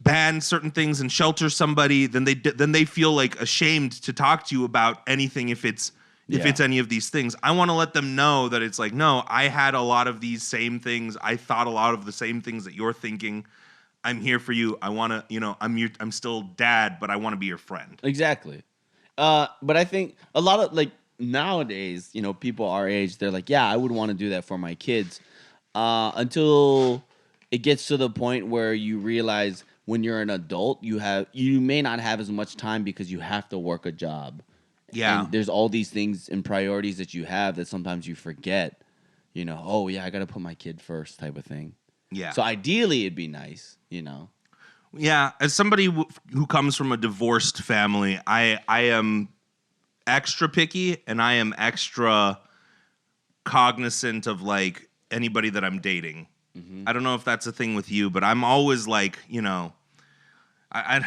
ban certain things and shelter somebody, then they feel like ashamed to talk to you about anything if it's any of these things. I want to let them know that it's like, no, I had a lot of these same things. I thought a lot of the same things that you're thinking. I'm here for you. I want to, I'm still dad, but I want to be your friend. Exactly. But I think a lot of like nowadays, people our age, they're like, yeah, I would want to do that for my kids. Until it gets to the point where you realize when you're an adult, you may not have as much time because you have to work a job. Yeah. And there's all these things and priorities that you have that sometimes you forget. Oh yeah, I got to put my kid first type of thing. Yeah. So ideally it'd be nice, Yeah, as somebody who comes from a divorced family, I am extra picky and I am extra cognizant of like anybody that I'm dating. Mm-hmm. I don't know if that's a thing with you, but I'm always like, I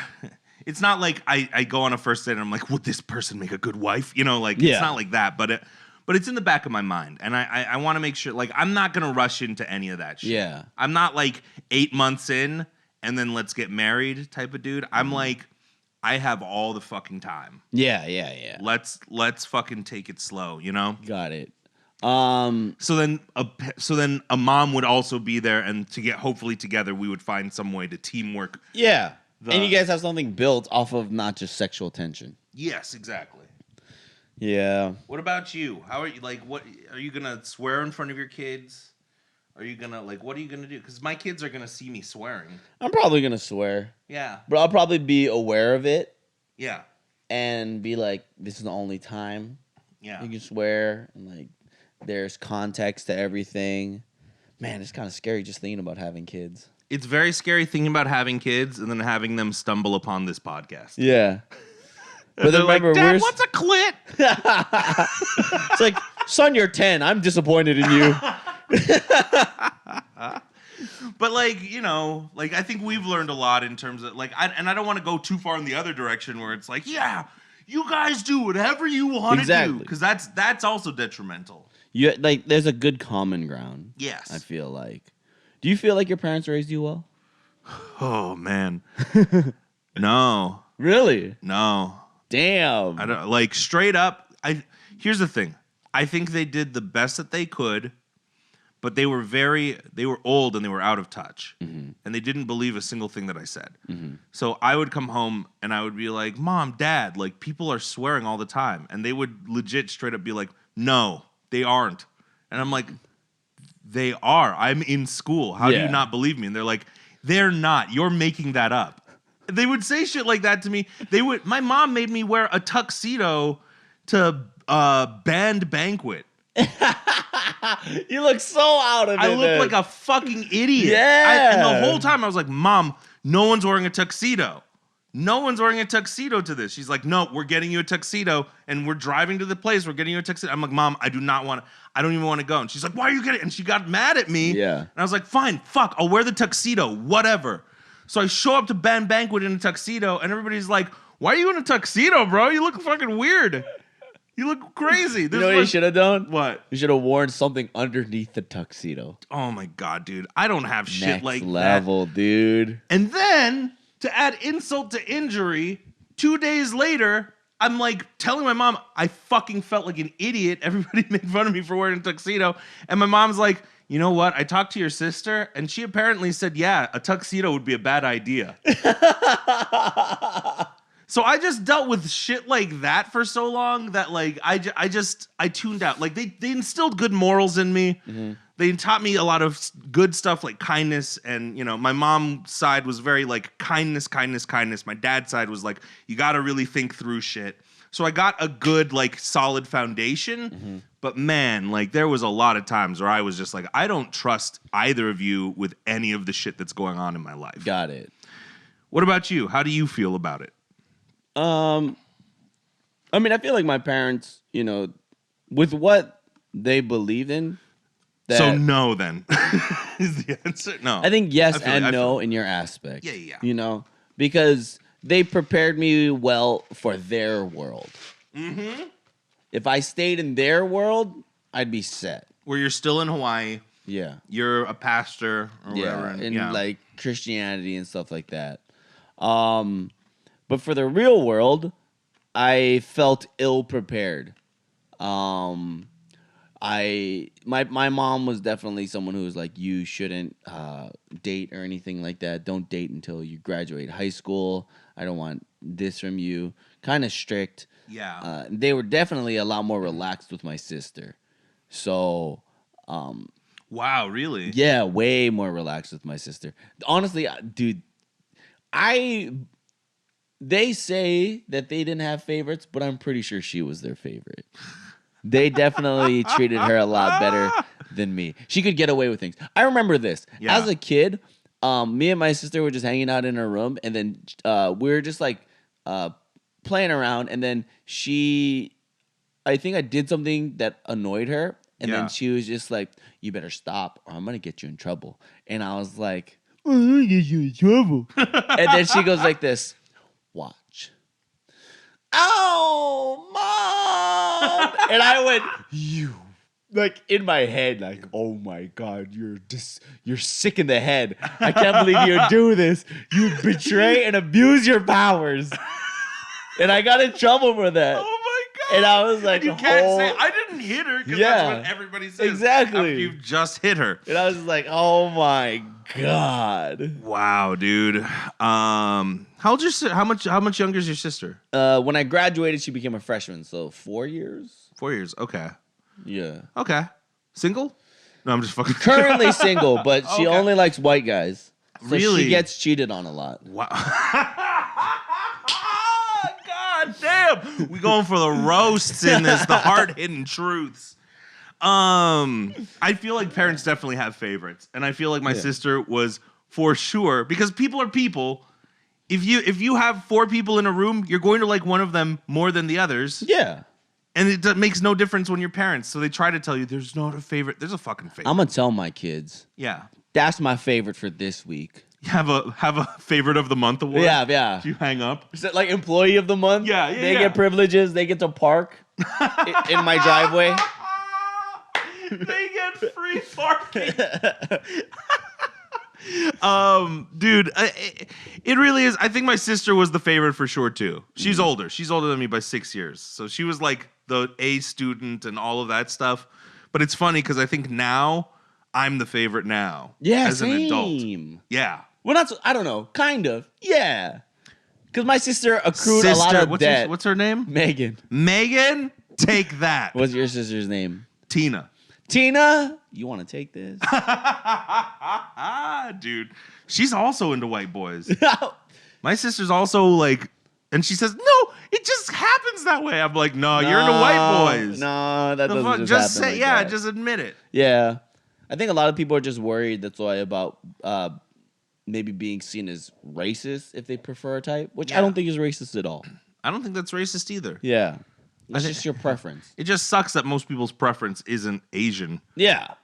it's not like I go on a first date and I'm like, would this person make a good wife? It's not like that, but it's in the back of my mind, and I want to make sure, like, I'm not gonna rush into any of that shit. Yeah, I'm not like 8 months in and then let's get married type of dude. I'm like, I have all the fucking time. Yeah. Let's fucking take it slow, Got it. So then a mom would also be there, and hopefully together we would find some way to teamwork. Yeah, and you guys have something built off of not just sexual tension. Yes, exactly. Yeah. What about you? How are you? Like, what are you gonna swear in front of your kids? Are you gonna what are you gonna do? Because my kids are gonna see me swearing. I'm probably gonna swear. Yeah. But I'll probably be aware of it. Yeah. And be like, this is the only time you can swear. And like, there's context to everything. Man, it's kind of scary just thinking about having kids. It's very scary thinking about having kids and then having them stumble upon this podcast. Yeah. But they're remember, like, Dad, what's a clit? It's like, son, you're 10. I'm disappointed in you. But I think we've learned a lot in terms of I don't want to go too far in the other direction where it's like, yeah, you guys do whatever you want to do, because that's also detrimental. There's a good common ground. Yes, I feel like. Do you feel like your parents raised you well? Oh man, no. Really? No. Damn. I don't straight up. Here's the thing. I think they did the best that they could. But they were old and they were out of touch. Mm-hmm. And they didn't believe a single thing that I said. Mm-hmm. So I would come home and I would be like, Mom, Dad, people are swearing all the time. And they would legit straight up be like, no, they aren't. And I'm like, they are. I'm in school. How do you not believe me? And they're like, they're not. You're making that up. They would say shit like that to me. My mom made me wear a tuxedo to band banquet. You look so out of it. I look like a fucking idiot. Yeah. And the whole time I was like, Mom, no one's wearing a tuxedo. No one's wearing a tuxedo to this. She's like, no, we're getting you a tuxedo and we're driving to the place. We're getting you a tuxedo. I'm like, Mom, I don't even want to go. And she's like, why are you getting it? And she got mad at me. Yeah. And I was like, fine, fuck, I'll wear the tuxedo, whatever. So I show up to band banquet in a tuxedo and everybody's like, why are you in a tuxedo, bro? You look fucking weird. You look crazy. You know what you should have done? What? You should have worn something underneath the tuxedo. Oh my God, dude. I don't have shit like that. Next level, dude. And then, to add insult to injury, 2 days later, I'm telling my mom, I fucking felt like an idiot. Everybody made fun of me for wearing a tuxedo. And my mom's like, you know what? I talked to your sister, and she apparently said, yeah, a tuxedo would be a bad idea. So I just dealt with shit like that for so long that I tuned out. They instilled good morals in me. Mm-hmm. They taught me a lot of good stuff like kindness, and my mom's side was very kindness. My dad's side was you got to really think through shit. So I got a good solid foundation. Mm-hmm. But man, there was a lot of times where I was just I don't trust either of you with any of the shit that's going on in my life. Got it. What about you? How do you feel about it? I feel like my parents, with what they believed in. So no, then is the answer. No, I think yes and no in your aspect. Yeah. Because they prepared me well for their world. Mm-hmm. If I stayed in their world, I'd be set. Where you're still in Hawaii. Yeah. You're a pastor or whatever. And Christianity and stuff like that. But for the real world, I felt ill prepared. My mom was definitely someone who was like, you shouldn't date or anything like that. Don't date until you graduate high school. I don't want this from you. Kind of strict. Yeah. They were definitely a lot more relaxed with my sister. So, wow, really? Yeah, way more relaxed with my sister. Honestly, dude, they say that they didn't have favorites, but I'm pretty sure she was their favorite. They definitely treated her a lot better than me. She could get away with things. I remember this. Yeah. As a kid, me and my sister were just hanging out in her room, and then we were just playing around, and then I think I did something that annoyed her, and then she was just like, you better stop or I'm going to get you in trouble. And I was like, I'm going to get you in trouble. And then she goes like this, watch. Oh, Mom! And I went, you. In my head, oh my God, you're sick in the head. I can't believe you do this. You betray and abuse your powers. And I got in trouble for that. Oh my God. And I was like, and you can't say, I didn't hit her, because that's what everybody says. Exactly. After you've just hit her. And I was like, oh my God. Wow, dude. How old's your how much younger is your sister? When I graduated, she became a freshman, so 4 years. 4 years, okay. Yeah. Okay. Single? No, I'm just fucking. Currently single, but she only likes white guys. So Really? She gets cheated on a lot. Wow. God damn. We going for the roasts in this, the hard-hitting truths. I feel like parents definitely have favorites. And I feel like my sister was for sure, because people are people. If you have 4 people in a room, you're going to like one of them more than the others. Yeah. And it makes no difference when you're parents. So they try to tell you there's not a favorite. There's a fucking favorite. I'm going to tell my kids. Yeah. That's my favorite for this week. You have a favorite of the month award? Yeah. Do you hang up? Is it like employee of the month? Yeah. They get privileges. They get to park in my driveway. They get free parking. Dude, it really is. I think my sister was the favorite for sure too. She's older. She's older than me by 6 years. So she was like the A student and all of that stuff. But it's funny because I think now I'm the favorite now. Yeah, as same. an adult. Yeah. Well, I don't know. Kind of. Yeah. Because my sister accrued a lot of debt. What's her name? Megan. Megan, take that. What's your sister's name? Tina. Tina, you want to take this? Dude, she's also into white boys. My sister's also like, and she says, no, it just happens that way. I'm like, no, you're into white boys. No, that doesn't just happen say, like that. just admit it. Yeah. I think a lot of people are just worried, that's why, about maybe being seen as racist if they prefer a type, which I don't think is racist at all. I don't think that's racist either. Yeah. It's just your preference. It just sucks that most people's preference isn't Asian. Yeah.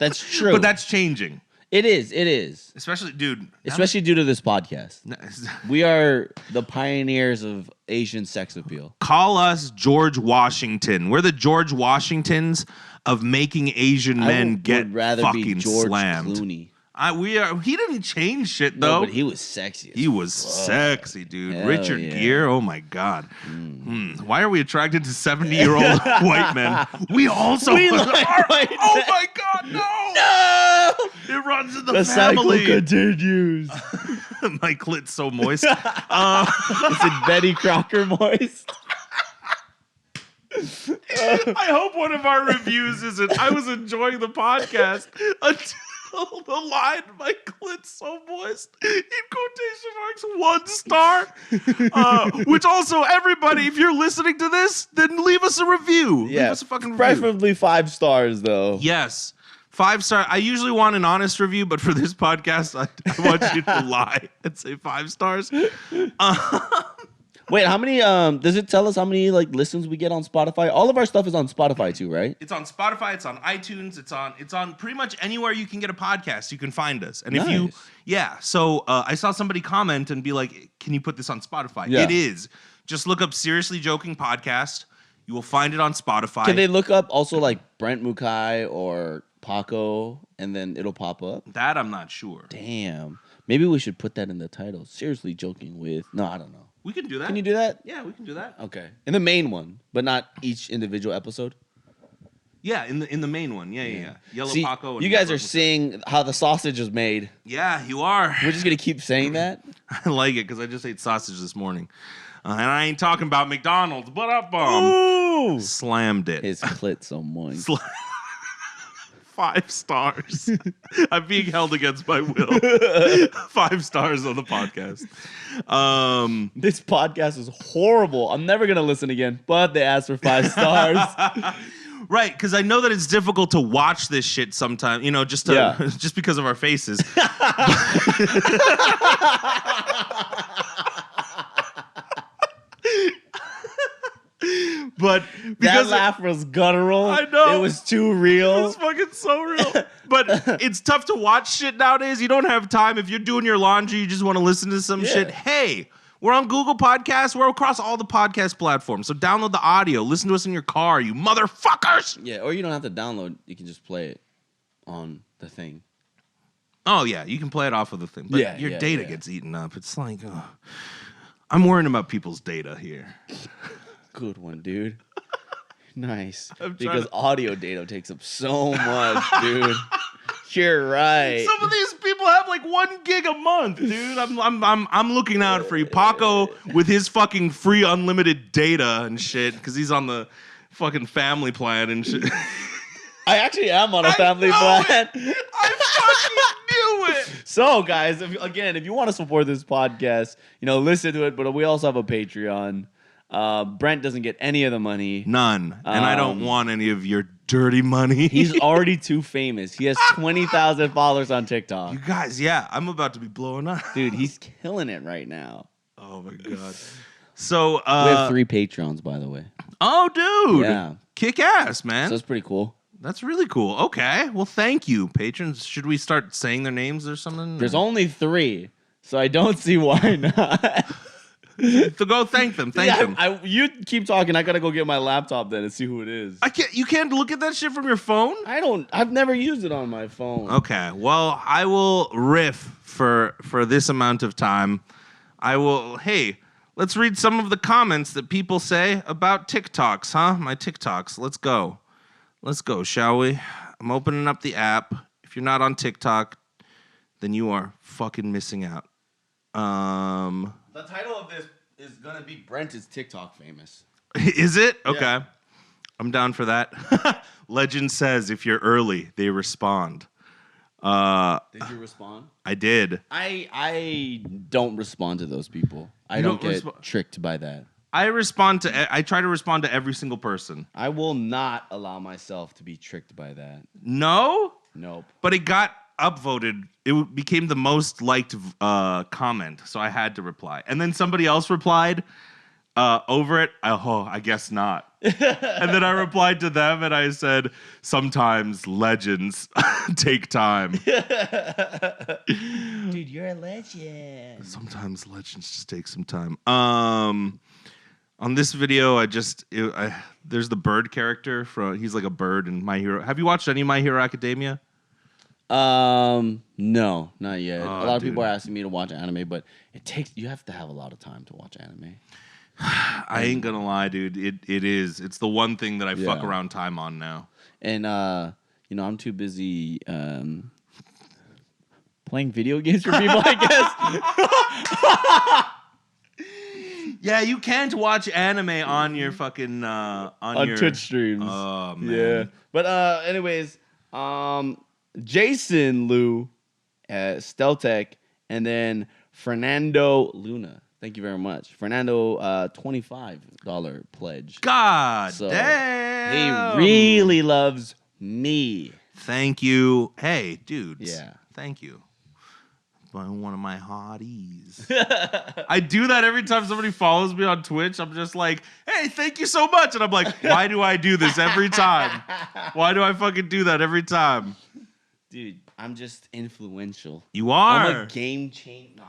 That's true. But that's changing. It is. Especially, dude. Especially due to this podcast. We are the pioneers of Asian sex appeal. Call us George Washington. We're the George Washingtons of making Asian men get fucking be George slammed. Clooney. He didn't change shit though. No, but he was sexy. He was sexy, dude. Hell Richard yeah. Gere. Oh my God. Why are we attracted to 70-year-old white men? We also like white oh men. my God, no! No! It runs in the The family. cycle continues. My clit's so moist. Is it Betty Crocker moist? I hope one of our reviews isn't. I was enjoying the podcast until the line, my clit's so moist, in quotation marks, 1 star. Which also, everybody, if you're listening to this, then leave us a review. Yeah. Leave us a fucking review. Preferably 5 stars, though. Yes. 5 star. I usually want an honest review, but for this podcast, I want you to lie and say 5 stars. Wait, how many? Does it tell us how many listens we get on Spotify? All of our stuff is on Spotify too, right? It's on Spotify. It's on iTunes. It's on pretty much anywhere you can get a podcast. You can find us. And Nice. So I saw somebody comment and be like, "Can you put this on Spotify?" Yeah. It is. Just look up Seriously Joking Podcast. You will find it on Spotify. Can they look up also like Brent Mukai or Paco, and then it'll pop up? That I'm not sure. Damn. Maybe we should put that in the title. Seriously Joking with. No, I don't know. We can do that. Can you do that? Yeah, we can do that. Okay. In the main one, but not each individual episode. Yeah, in the main one. Yeah. See, Yellowpaco. And you guys are Brent. seeing how the sausage is made. Yeah, you are. We're just gonna keep saying that. I like it because I just ate sausage this morning. And I ain't talking about McDonald's, but up Ooh. slammed it. His clit so moist. 5 stars. I'm being held against my will. 5 stars on the podcast. This podcast is horrible. I'm never gonna listen again. But they asked for 5 stars. Right, because I know that it's difficult to watch this shit sometimes, just just because of our faces. But because that laugh was guttural. I know. It was too real. It's fucking so real. But it's tough to watch shit nowadays. You don't have time. If you're doing your laundry, you just want to listen to some shit. Hey, we're on Google Podcasts. We're across all the podcast platforms. So download the audio. Listen to us in your car, you motherfuckers. Yeah, or you don't have to download. You can just play it on the thing. Oh, yeah. You can play it off of the thing. But your data gets eaten up. It's like, I'm worrying about people's data here. Good one, dude. Nice. I'm Because audio data takes up so much, dude. You're right. Some of these people have like 1 gig a month, dude. I'm looking out for you, Paco, with his fucking free unlimited data and shit, because he's on the fucking family plan and shit. I actually am on a family plan. I fucking knew it. So, guys, if you want to support this podcast, listen to it. But we also have a Patreon. Brent doesn't get any of the money. None. And I don't want any of your dirty money. He's already too famous. He has 20,000 followers on TikTok. You guys, yeah, I'm about to be blowing up. Dude, he's killing it right now. Oh, my God. So, we have 3 Patrons, by the way. Oh, dude. Yeah. Kick ass, man. So that's pretty cool. That's really cool. Okay. Well, thank you, patrons. Should we start saying their names or something? There's only 3, so I don't see why not. So go thank them. Thank them. You keep talking. I gotta go get my laptop then and see who it is. I can't. You can't look at that shit from your phone? I've never used it on my phone. Okay. Well, I will riff for this amount of time. Hey, let's read some of the comments that people say about TikToks, huh? My TikToks. Let's go, shall we? I'm opening up the app. If you're not on TikTok, then you are fucking missing out. The title of this is gonna be Brent is TikTok famous. Is it? Okay. Yeah. I'm down for that. Legend says if you're early, they respond. Did you respond? I did. I don't respond to those people. I don't get tricked by that. I try to respond to every single person. I will not allow myself to be tricked by that. No? Nope. But it got upvoted. It became the most liked comment, so I had to reply. And then somebody else replied over it. I guess not. And then I replied to them and I said, sometimes legends take time. Dude, you're a legend. Sometimes legends just take some time. On this video, there's the bird character he's like a bird in My Hero. Have you watched any My Hero Academia? No, not yet. A lot of people are asking me to watch anime, but you have to have a lot of time to watch anime. I ain't gonna lie, dude. It's the one thing that I fuck around time on now. And I'm too busy playing video games for people, I guess. Yeah, you can't watch anime on your fucking on your Twitch streams. Oh man. Yeah. But anyways, Jason Lou, Steltec, and then Fernando Luna. Thank you very much. Fernando, $25 pledge. God so damn. He really loves me. Thank you. Hey, dude. Yeah. Thank you. One of my hotties. I do that every time somebody follows me on Twitch. I'm just like, hey, thank you so much. And I'm like, why do I do this every time? Why do I fucking do that every time? Dude, I'm just influential. You are. I'm a game changer. No.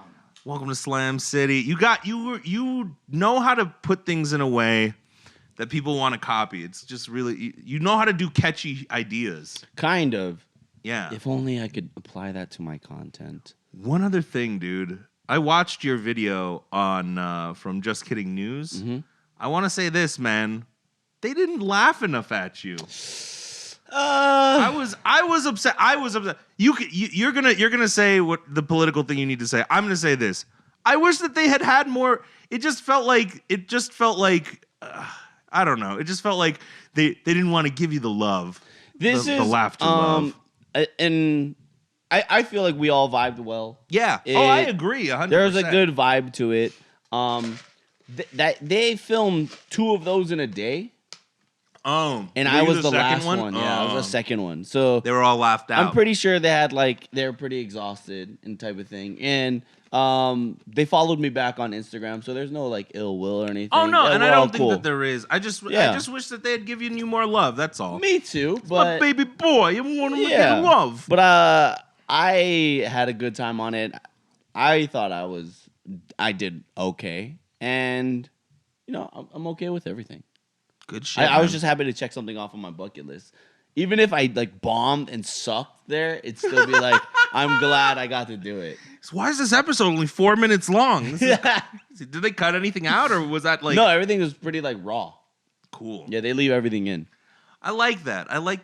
Welcome to Slam City. You know how to put things in a way that people want to copy. It's just really, you know how to do catchy ideas. Kind of. Yeah. If only I could apply that to my content. One other thing, dude. I watched your video on from Just Kidding News. Mm-hmm. I want to say this, man. They didn't laugh enough at you. I was upset. You're gonna say what the political thing you need to say. I'm gonna say this. I wish that they had more. It just felt like I don't know. It just felt like they didn't want to give you the love. The laughter love. And I feel like we all vibed well. Yeah. I agree. 100%. There's a good vibe to it. That they filmed 2 of those in a day. Oh, and I was the last one. Yeah, I was the second one. So they were all laughed out. I'm pretty sure they were pretty exhausted and type of thing. And they followed me back on Instagram, so there's no like ill will or anything. Oh no, yeah, and I don't think that there is. I just wish that they had given you more love. That's all. Me too. It's my baby boy. You want to give love. But I had a good time on it. I thought I did okay, and I'm okay with everything. Good shit. I was just happy to check something off on my bucket list. Even if I like bombed and sucked there, it'd still be like, I'm glad I got to do it. So why is this episode only 4 minutes long? Did they cut anything out, or was that like? No, everything was pretty like raw. Cool. Yeah, they leave everything in. I like that. I like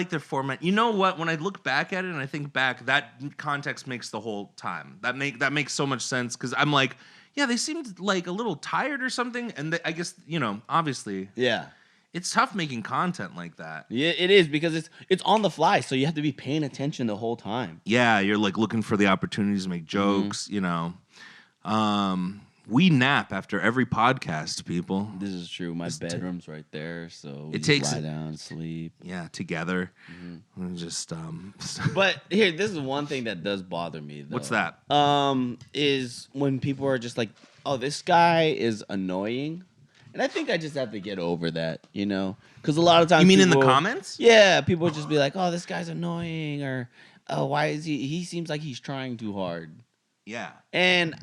their format. You know what? When I look back at it and I think back, that context makes the whole time. That makes so much sense because I'm like, yeah, they seemed like a little tired or something, and I guess obviously, yeah, It's tough making content like that. Yeah, it is because it's on the fly, so you have to be paying attention the whole time. Yeah, you're like looking for the opportunities to make jokes, you know. We nap after every podcast, people. This is true. My bedroom's right there, so it takes lie down, sleep. Yeah, together. And just But here, this is one thing that does bother me though. What's that? Is when people are just like, "Oh, this guy is annoying." And I think I just have to get over that, you know? Because a lot of times You mean in the comments? Yeah, people would just be like, "Oh, this guy's annoying," or "Oh, why is he seems like he's trying too hard." Yeah. And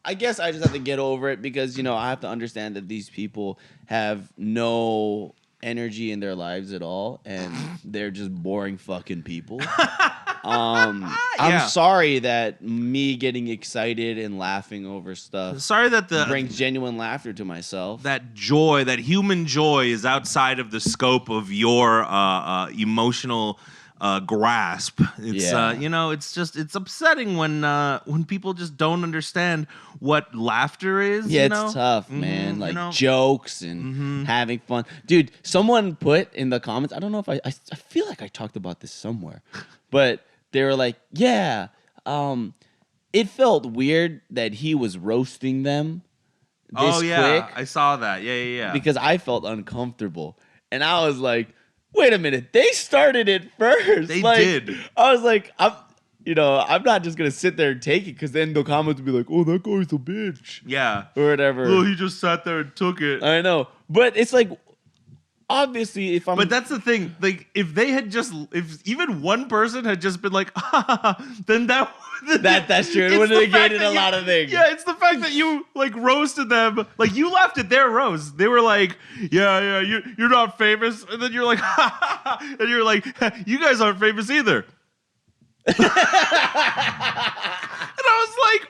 I guess I just have to get over it because, you know, I have to understand that these people have no energy in their lives at all, and they're just boring fucking people. I'm sorry that me getting excited and laughing over stuff Sorry that brings genuine laughter to myself. That joy, that human joy, is outside of the scope of your emotional grasp. It's you know, it's upsetting when people just don't understand what laughter is. Yeah, you know? it's tough, man. Like, you know? Jokes and having fun. Dude, someone put in the comments, I don't know if I feel like I talked about this somewhere, but they were like, yeah, it felt weird that he was roasting them this quick. I saw that. Yeah. Because I felt uncomfortable. And I was like, wait a minute, they started it first. They did. I was like, I'm not just gonna sit there and take it because then the comments would be like, "Oh, that guy's a bitch." Yeah. Or whatever. Oh, he just sat there and took it. I know, but it's like, obviously, if I'm. But that's the thing. Like, if even one person had just been like, then that's true. It would have negated a lot of things. Yeah, it's the fact that you like roasted them. Like, you laughed at their roast. They were like, yeah, you're not famous, and then you're like, and you're like, you guys aren't famous either. And I was like,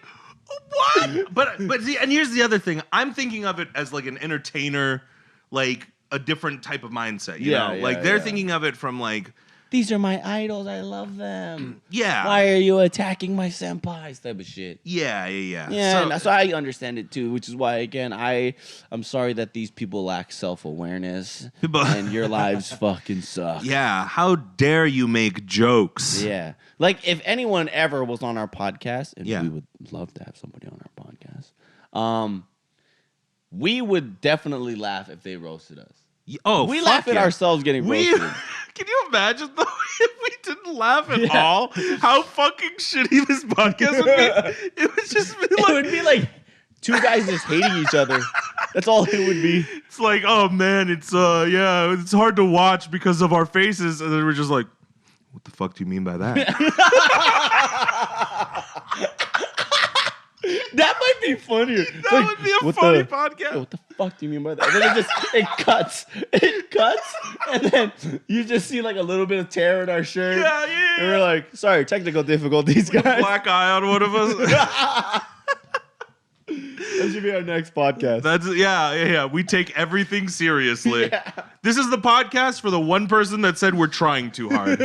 what? But see, and here's the other thing. I'm thinking of it as like an entertainer, like a different type of mindset. You know, like they're thinking of it from like, these are my idols. I love them. Yeah. Why are you attacking my senpais? Type of shit. Yeah. Yeah, so I understand it too, which is why, again, I'm sorry that these people lack self-awareness and your lives fucking suck. Yeah. How dare you make jokes? Yeah. Like, if anyone ever was on our podcast, and we would love to have somebody on our podcast, we would definitely laugh if they roasted us. Oh, we laugh at ourselves getting roasted. Can you imagine though if we didn't laugh at all? How fucking shitty this podcast would be. It would just be like, it would be like two guys just hating each other. That's all it would be. It's like, oh man, it's it's hard to watch because of our faces, and then we're just like, what the fuck do you mean by that? That might be funnier. That would be a funny podcast. What the fuck do you mean by that? And then it cuts, and then you just see like a little bit of tear in our shirt. Yeah. And we're like, sorry, technical difficulties, guys. A black eye on one of us. That should be our next podcast. That's yeah. We take everything seriously. Yeah. This is the podcast for the one person that said we're trying too hard.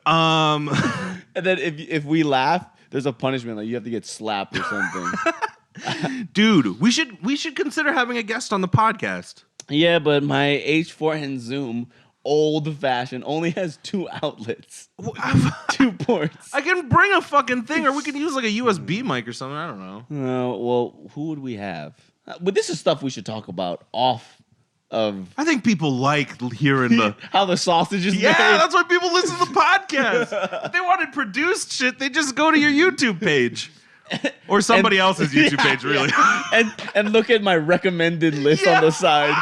And then if we laugh, there's a punishment, like you have to get slapped or something. Dude, we should consider having a guest on the podcast. Yeah, but my H4 and Zoom, old fashioned, only has 2 outlets. 2 ports. I can bring a fucking thing, or we can use like a USB mic or something. I don't know. Well, who would we have? But this is stuff we should talk about off of. I think people like hearing the how the sausage is made. Yeah, that's why people listen to the podcast. If they wanted produced shit, they just go to your YouTube page. Or somebody else's YouTube page, really. Yeah. And look at my recommended list on the side.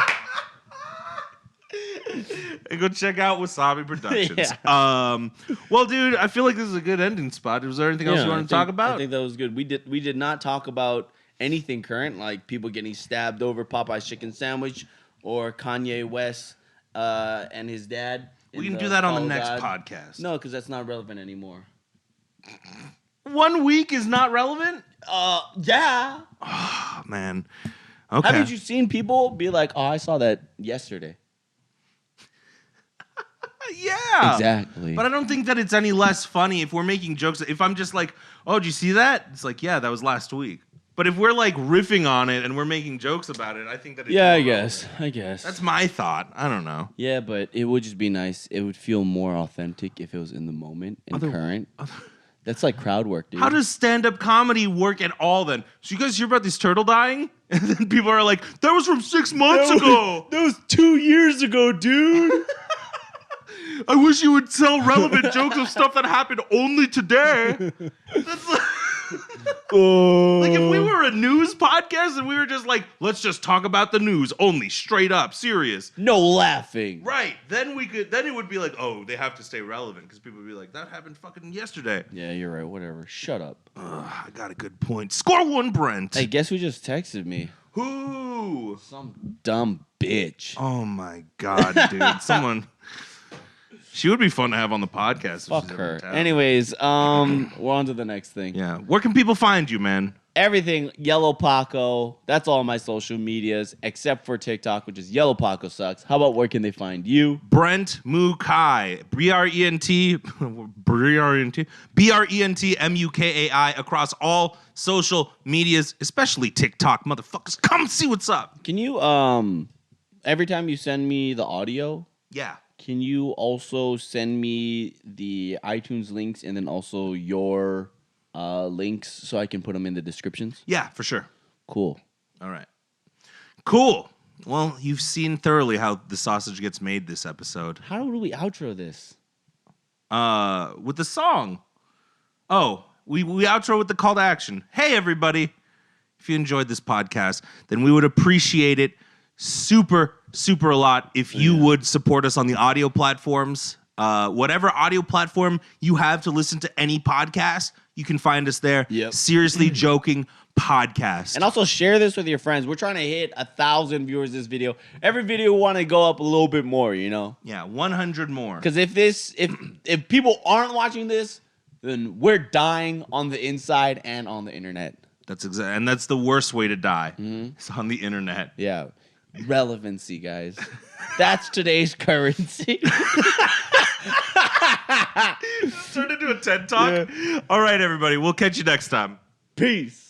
And go check out Wasabi Productions. Yeah. Well, dude, I feel like this is a good ending spot. Was there anything else you want to talk about? I think that was good. We did not talk about anything current, like people getting stabbed over Popeye's chicken sandwich or Kanye West and his dad. We can do that on the next podcast. No, because that's not relevant anymore. 1 week is not relevant? Yeah. Oh, man. Okay. Haven't you seen people be like, oh, I saw that yesterday? Yeah. Exactly. But I don't think that it's any less funny if we're making jokes. If I'm just like, oh, did you see that? It's like, yeah, that was last week. But if we're like riffing on it and we're making jokes about it, I think that it's I relevant. guess. That's my thought. I don't know. Yeah, but it would just be nice. It would feel more authentic if it was in the moment and current. That's like crowd work, dude. How does stand-up comedy work at all then? So you guys hear about this turtle dying? And then people are like, that was from 6 months ago. That was 2 years ago, dude. I wish you would tell relevant jokes of stuff that happened only today. That's like... Like if we were a news podcast and we were just like, let's just talk about the news only, straight up, serious. No laughing. Right. Then it would be like, oh, they have to stay relevant because people would be like, that happened fucking yesterday. Yeah, you're right. Whatever. Shut up. I got a good point. Score one, Brent. Hey, guess who just texted me? Who? Some dumb bitch. Oh my God, dude. Someone. She would be fun to have on the podcast. Fuck her. Anyways, we're on to the next thing. Yeah. Where can people find you, man? Everything yellowpaco. That's all my social medias except for TikTok, which is yellowpaco sucks. How about where can they find you? Brent Mukai. BRENT across all social medias, especially TikTok. Motherfuckers, come see what's up. Can you every time you send me the audio? Yeah. Can you also send me the iTunes links and then also your links so I can put them in the descriptions? Yeah, for sure. Cool. All right. Cool. Well, you've seen thoroughly how the sausage gets made this episode. How do we outro this? With the song. Oh, we outro with the call to action. Hey, everybody. If you enjoyed this podcast, then we would appreciate it super a lot if you would support us on the audio platforms. Whatever audio platform you have to listen to any podcast, you can find us there. Yep. Seriously Joking Podcast. And also share this with your friends. We're trying to hit 1,000 viewers this video. Every video we want to go up a little bit more, you know? Yeah, 100 more. Because if people aren't watching this, then we're dying on the inside and on the internet. And that's the worst way to die. Mm-hmm. It's on the internet. Yeah. Relevancy, guys. That's today's currency. Just turned into a TED Talk. Yeah. All right, everybody. We'll catch you next time. Peace.